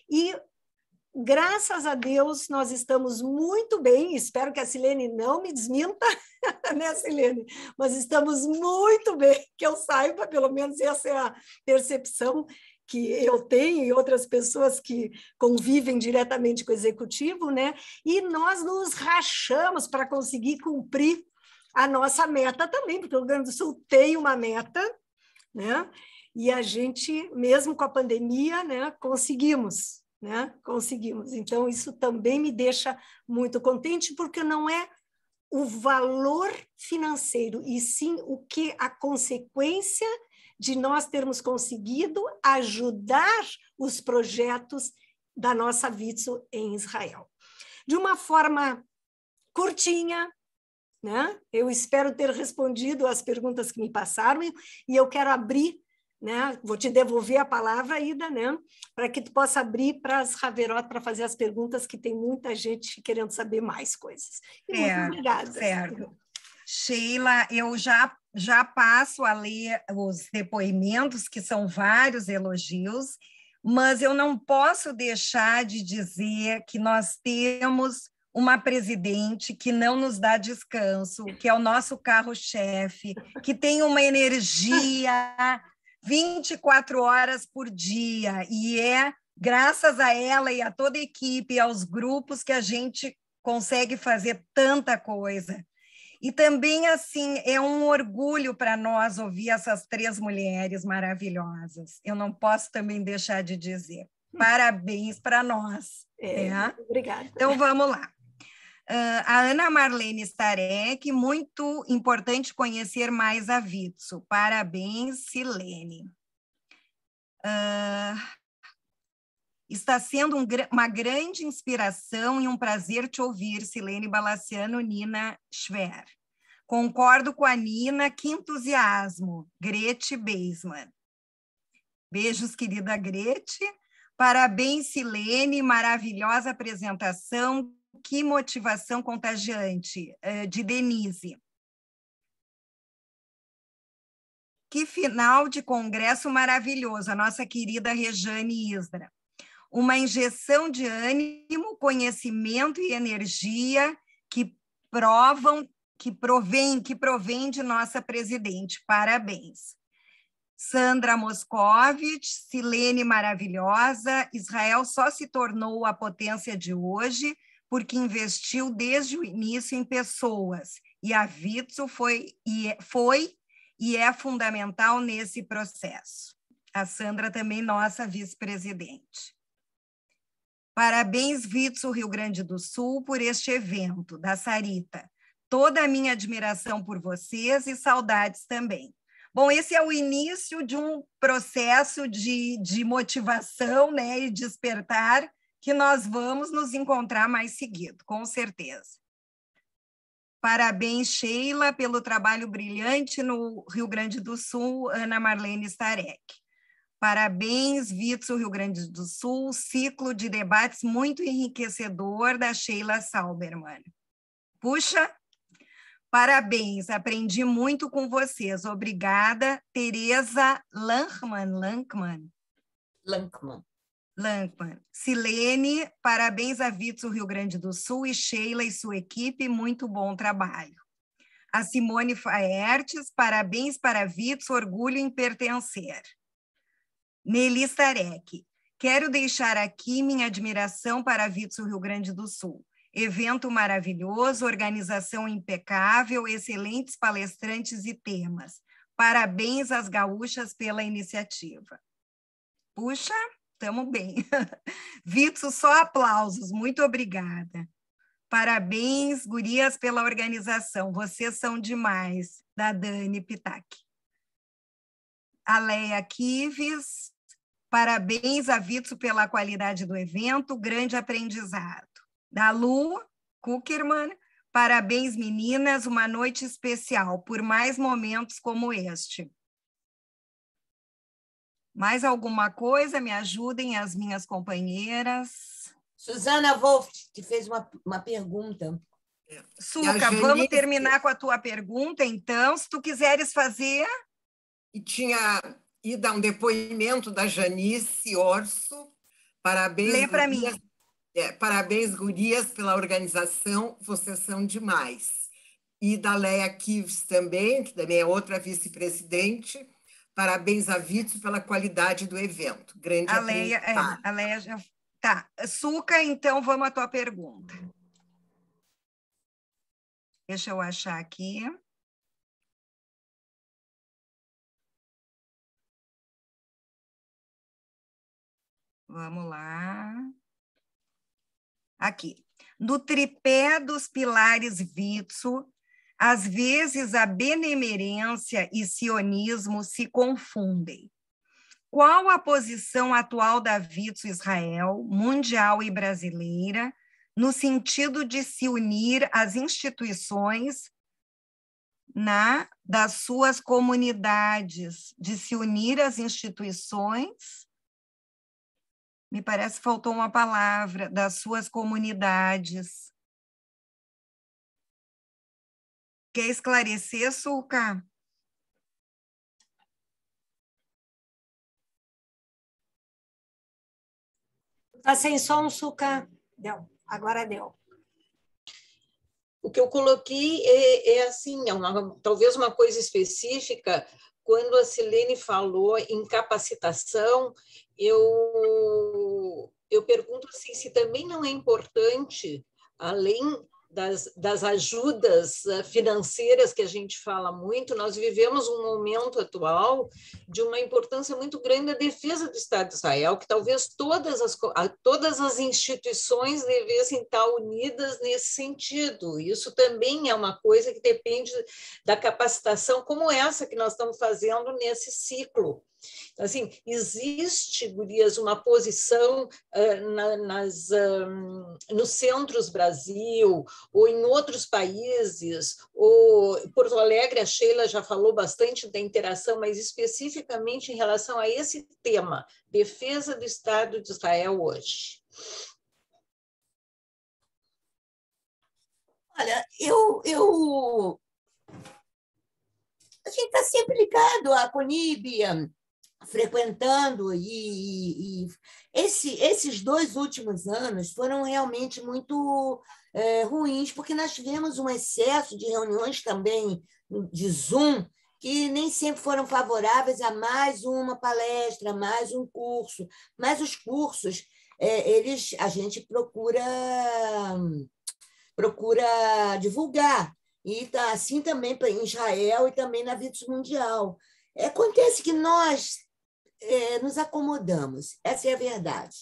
E, graças a Deus, nós estamos muito bem, espero que a Silene não me desminta, né, Silene? Mas estamos muito bem, que eu saiba, pelo menos essa é a percepção que eu tenho e outras pessoas que convivem diretamente com o executivo, né? E nós nos rachamos para conseguir cumprir a nossa meta também, porque o Rio Grande do Sul tem uma meta, né? E a gente, mesmo com a pandemia, né, conseguimos, né? Conseguimos. Então, isso também me deixa muito contente, porque não é o valor financeiro, e sim o que a consequência de nós termos conseguido ajudar os projetos da nossa Vitso em Israel. De uma forma curtinha, né? Eu espero ter respondido as perguntas que me passaram e eu quero abrir, né? Vou te devolver a palavra, Ida, né? Para que tu possa abrir para as Haverot para fazer as perguntas, que tem muita gente querendo saber mais coisas. E muito obrigada. Certo. Sheila, eu já passo a ler os depoimentos, que são vários elogios, mas eu não posso deixar de dizer que nós temos uma presidente que não nos dá descanso, que é o nosso carro-chefe, que tem uma energia 24 horas por dia, e é graças a ela e a toda a equipe e aos grupos que a gente consegue fazer tanta coisa. E também, assim, é um orgulho para nós ouvir essas três mulheres maravilhosas. Eu não posso também deixar de dizer. Parabéns para nós. Obrigada. Então, vamos lá. A Ana Marlene Starek, muito importante conhecer mais a Vitso. Parabéns, Silene. Está sendo uma grande inspiração e um prazer te ouvir, Silene Balaciano, Nina Schwer. Concordo com a Nina, que entusiasmo. Grete Beisman. Beijos, querida Grete. Parabéns, Silene, maravilhosa apresentação. Que motivação contagiante, de Denise. Que final de congresso maravilhoso, a nossa querida Rejane Isdra. Uma injeção de ânimo, conhecimento e energia que provém de nossa presidente. Parabéns. Sandra Moscovitch, Silene maravilhosa. Israel só se tornou a potência de hoje porque investiu desde o início em pessoas, e a Vitso foi e é fundamental nesse processo. A Sandra também, nossa vice-presidente. Parabéns, Vitso Rio Grande do Sul, por este evento, da Sarita. Toda a minha admiração por vocês e saudades também. Bom, esse é o início de um processo de motivação, né, e despertar, que nós vamos nos encontrar mais seguido, com certeza. Parabéns, Sheila, pelo trabalho brilhante no Rio Grande do Sul, Ana Marlene Starek. Parabéns, Vitsu, Rio Grande do Sul, ciclo de debates muito enriquecedor da Sheila Sauberman. Puxa, parabéns, aprendi muito com vocês. Obrigada, Tereza Lankman. Silene, parabéns a Vitsu Rio Grande do Sul e Sheila e sua equipe, muito bom trabalho. A Simone Faertes, parabéns para Vitsu, orgulho em pertencer. Nelly Starek, quero deixar aqui minha admiração para a Vitsu Rio Grande do Sul. Evento maravilhoso, organização impecável, excelentes palestrantes e temas. Parabéns às gaúchas pela iniciativa. Puxa, estamos bem. Vitsu, só aplausos, muito obrigada. Parabéns, gurias, pela organização, vocês são demais, da Dani Pitac. A Leia Kives, parabéns a Vitsu pela qualidade do evento, grande aprendizado. Da Lu Kuckerman, parabéns, meninas, uma noite especial, por mais momentos como este. Mais alguma coisa? Me ajudem as minhas companheiras. Susana Wolff, que fez uma pergunta. Suca, vamos terminar com a tua pergunta, então, se tu quiseres fazer. E tinha ido a um depoimento da Janice Orso. Parabéns, lê para mim. Parabéns, gurias, pela organização, vocês são demais. E da Leia Kives também, que também é outra vice-presidente. Parabéns a Vitsu pela qualidade do evento. Grande aprendizado. A Leia já... Tá. Suca, então, vamos à tua pergunta. Deixa eu achar aqui. Vamos lá. Aqui. No tripé dos pilares Vitsu, às vezes a benemerência e sionismo se confundem. Qual a posição atual da Vitsu Israel, mundial e brasileira, no sentido de se unir às instituições das suas comunidades, de se unir às instituições? Me parece que faltou uma palavra, das suas comunidades. Quer esclarecer, Suca? Está sem som, Suca? Deu. Agora deu. O que eu coloquei é assim, talvez uma coisa específica. Quando a Silene falou em capacitação, eu pergunto assim, se também não é importante, além das ajudas financeiras que a gente fala muito, nós vivemos um momento atual de uma importância muito grande da defesa do Estado de Israel, que talvez todas as instituições devessem estar unidas nesse sentido. Isso também é uma coisa que depende da capacitação como essa que nós estamos fazendo nesse ciclo. Então, assim, existe, gurias, uma posição nos centros Brasil, ou em outros países, ou Porto Alegre, a Sheila já falou bastante da interação, mas especificamente em relação a esse tema, defesa do Estado de Israel hoje. Olha, a gente está sempre ligado à Conib, frequentando, e esses 2 últimos anos foram realmente muito ruins, porque nós tivemos um excesso de reuniões também de Zoom, que nem sempre foram favoráveis a mais uma palestra, mais um curso, mas os cursos, a gente procura divulgar, e tá assim também em Israel e também na Vitsu Mundial. Acontece que nós nos acomodamos, essa é a verdade.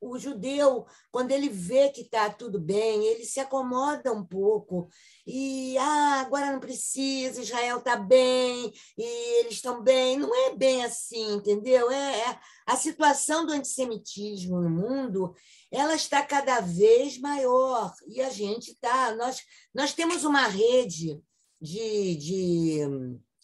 o judeu, quando ele vê que está tudo bem, ele se acomoda um pouco. E agora não precisa, Israel está bem, e eles estão bem. Não é bem assim, entendeu? A situação do antissemitismo no mundo, ela está cada vez maior. E a gente está... Nós temos uma rede de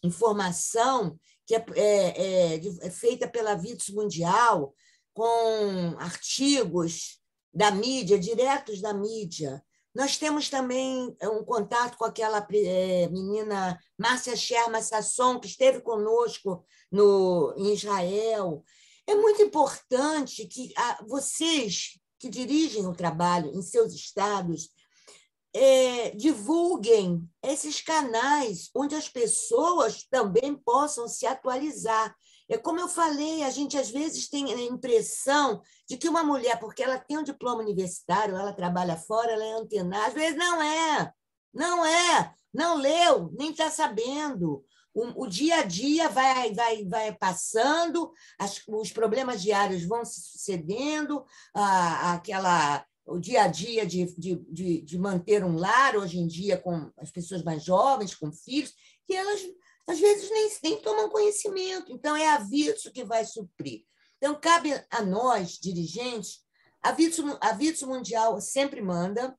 informação que é feita pela Vitz Mundial, com artigos da mídia, diretos da mídia. Nós temos também um contato com aquela menina Márcia Sherma Sasson, que esteve conosco em Israel. É muito importante que vocês que dirigem o trabalho em seus estados divulguem esses canais onde as pessoas também possam se atualizar. Como eu falei, a gente às vezes tem a impressão de que uma mulher, porque ela tem um diploma universitário, ela trabalha fora, ela é antenada. Às vezes não leu, nem está sabendo. O dia a dia vai passando, os problemas diários vão se sucedendo, o dia a dia de manter um lar, hoje em dia, com as pessoas mais jovens, com filhos, que elas às vezes nem tomam conhecimento. Então, é a Vitz que vai suprir. Então, cabe a nós, dirigentes, a Vitz Mundial sempre manda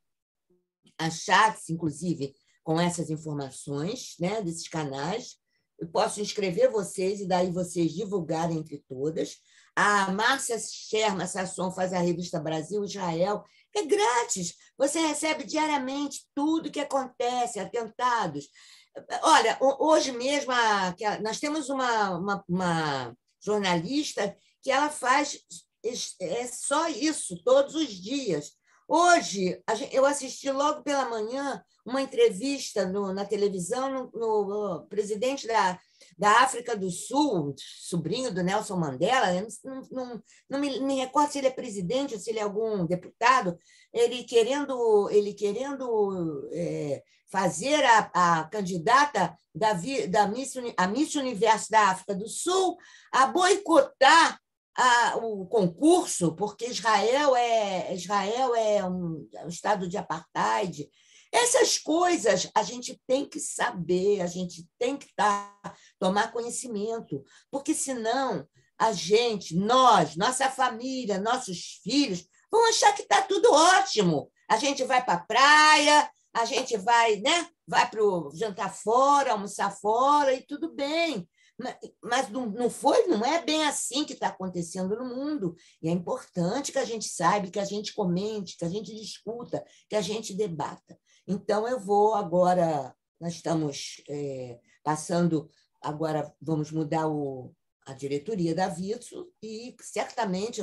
as chats, inclusive, com essas informações, né, desses canais. Eu posso inscrever vocês e daí vocês divulgarem entre todas. A Márcia Sherma Sasson faz a revista Brasil Israel. É grátis. Você recebe diariamente tudo que acontece, atentados. Olha, hoje mesmo nós temos uma jornalista que ela faz só isso, todos os dias. Hoje, eu assisti logo pela manhã uma entrevista na televisão no presidente da África do Sul, sobrinho do Nelson Mandela, não me recordo se ele é presidente ou se ele é algum deputado, ele querendo fazer a candidata a Miss Universo da África do Sul a boicotar o concurso, porque Israel é um estado de apartheid. Essas coisas a gente tem que saber, a gente tem que tomar conhecimento, porque senão a gente, nossa família, nossos filhos vão achar que está tudo ótimo. A gente vai para a praia, a gente vai para o jantar fora, almoçar fora, e tudo bem. Mas não é bem assim que está acontecendo no mundo. E é importante que a gente saiba, que a gente comente, que a gente discuta, que a gente debata. Então, eu vou agora... Nós estamos passando... Agora vamos mudar a diretoria da Vitz e certamente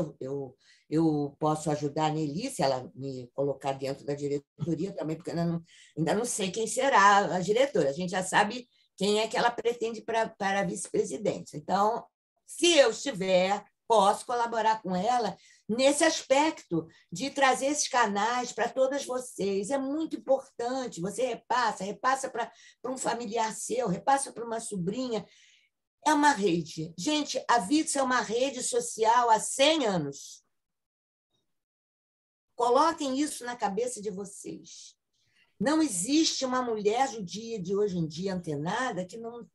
eu posso ajudar a Nelly, se ela me colocar dentro da diretoria também, porque ainda não sei quem será a diretora. A gente já sabe quem é que ela pretende para a vice-presidência. Então, se eu estiver, posso colaborar com ela nesse aspecto de trazer esses canais para todas vocês. É muito importante. Você repassa para um familiar seu, repassa para uma sobrinha. É uma rede. Gente, a Vitz é uma rede social há 100 anos. Coloquem isso na cabeça de vocês. Não existe uma mulher judia de hoje em dia antenada que não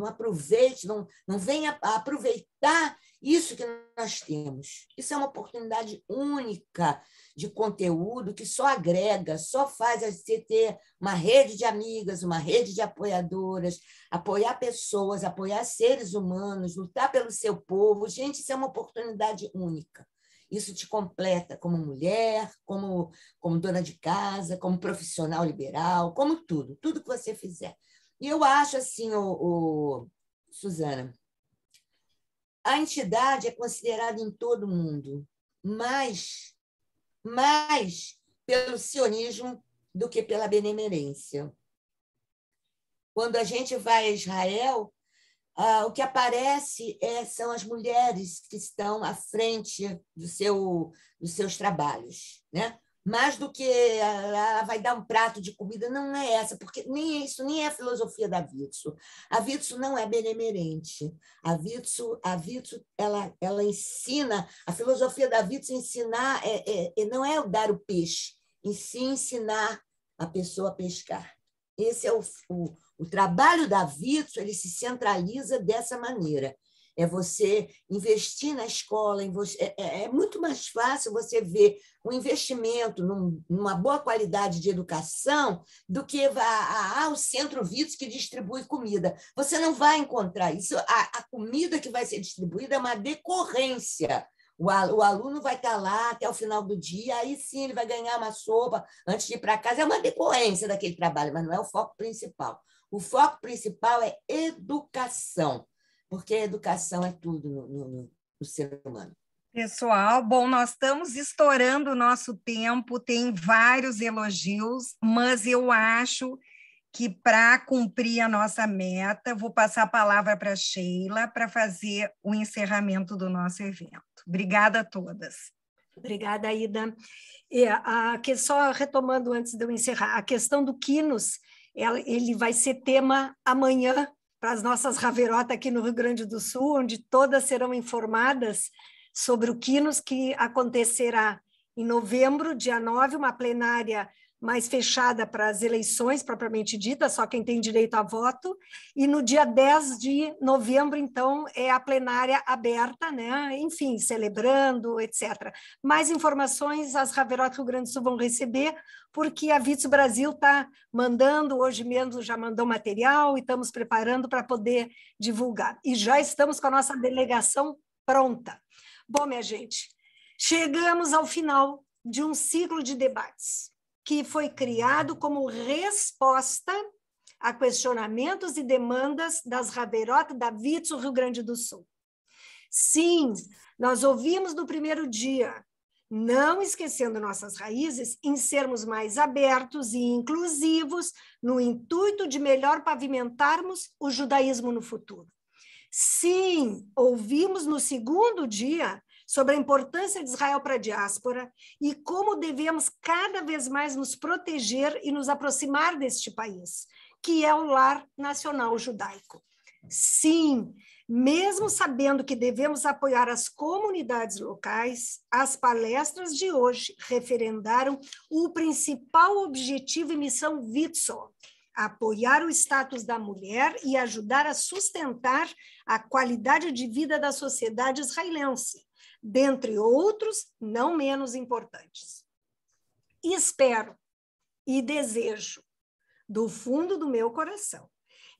aproveite, não venha a aproveitar isso que nós temos. Isso é uma oportunidade única de conteúdo que só agrega, só faz você ter uma rede de amigas, uma rede de apoiadoras, apoiar pessoas, apoiar seres humanos, lutar pelo seu povo. Gente, isso é uma oportunidade única. Isso te completa como mulher, como dona de casa, como profissional liberal, como tudo que você fizer. E eu acho assim, Suzana, a entidade é considerada em todo o mundo mais pelo sionismo do que pela benemerência. Quando a gente vai a Israel, o que aparece são as mulheres que estão à frente dos seus trabalhos, né? mais do que ela vai dar um prato de comida, não é essa, porque isso nem é a filosofia da Witsu. A Witsu não é benemerente. A Witsu ela ensina, a filosofia da Witsu ensinar não é dar o peixe, em si ensinar a pessoa a pescar. Esse é o trabalho da Witsu, ele se centraliza dessa maneira. É você investir na escola, é muito mais fácil você ver um investimento numa boa qualidade de educação do que o Centro Witsu que distribui comida. Você não vai encontrar isso. A comida que vai ser distribuída é uma decorrência. O aluno vai estar lá até o final do dia, aí sim ele vai ganhar uma sopa antes de ir para casa. É uma decorrência daquele trabalho, mas não é o foco principal. O foco principal é educação, porque a educação é tudo no ser humano. Pessoal, bom, nós estamos estourando o nosso tempo, tem vários elogios, mas eu acho que para cumprir a nossa meta, vou passar a palavra para a Sheila para fazer o encerramento do nosso evento. Obrigada a todas. Obrigada, Aida. Só retomando antes de eu encerrar, a questão do quinos, ele vai ser tema amanhã para as nossas Haverotas aqui no Rio Grande do Sul, onde todas serão informadas sobre o quinos, que acontecerá em novembro, dia 9, uma plenária mais fechada para as eleições, propriamente dita, só quem tem direito a voto, e no dia 10 de novembro, então, é a plenária aberta, né? Enfim, celebrando, etc. Mais informações as Haverotas Rio Grande do Sul vão receber, porque a Witsu Brasil está mandando, hoje mesmo já mandou material, e estamos preparando para poder divulgar. E já estamos com a nossa delegação pronta. Bom, minha gente, chegamos ao final de um ciclo de debates que foi criado como resposta a questionamentos e demandas das Haverotas da Witsu Rio Grande do Sul. Sim, nós ouvimos no primeiro dia, não esquecendo nossas raízes, em sermos mais abertos e inclusivos no intuito de melhor pavimentarmos o judaísmo no futuro. Sim, ouvimos no segundo dia sobre a importância de Israel para a diáspora e como devemos cada vez mais nos proteger e nos aproximar deste país, que é o lar nacional judaico. Sim, mesmo sabendo que devemos apoiar as comunidades locais, as palestras de hoje referendaram o principal objetivo e missão Witsu: apoiar o status da mulher e ajudar a sustentar a qualidade de vida da sociedade israelense, dentre outros não menos importantes. Espero e desejo, do fundo do meu coração,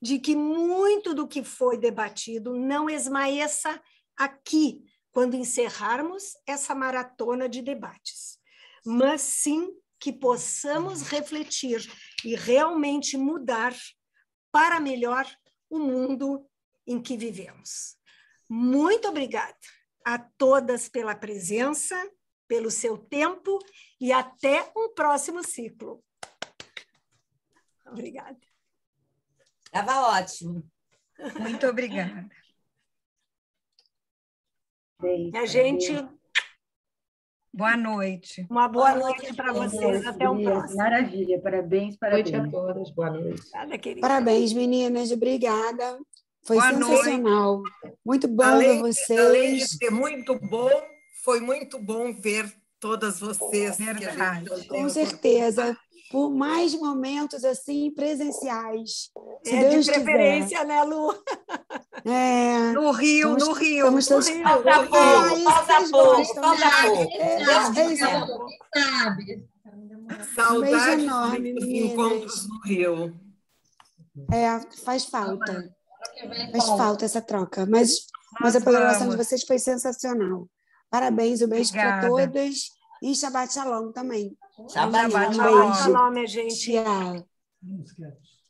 de que muito do que foi debatido não esmaeça aqui, quando encerrarmos essa maratona de debates, mas sim que possamos refletir e realmente mudar para melhor o mundo em que vivemos. Muito obrigada a todas pela presença, pelo seu tempo e até um próximo ciclo. Obrigada. Estava ótimo. Muito obrigada. A gente... Boa noite. Uma boa noite para vocês. Até um próximo. Maravilha. Parabéns, parabéns. Boa noite a todas. Boa noite. Obrigada, querida. Parabéns, meninas. Obrigada. Foi Boa sensacional. Noite. Muito bom ver vocês. Além de ser muito bom, foi muito bom ver todas vocês. Verdade. Com certeza. Por mais momentos assim presenciais. Se É Deus de preferência, quiser. né, Lu? É. No Rio, no Rio. Estamos todos... Falta pouco, falta pouco, falta pouco. Sabe. Saudades enorme, dos meninas. encontros no Rio. Faz falta. Faz falta essa troca. Mas a programação de vocês foi sensacional. Parabéns, um beijo para todas. E Shabbat Shalom também. Shabbat Shabbat Shalom. Shalom, minha gente. Tchau. Não esquece.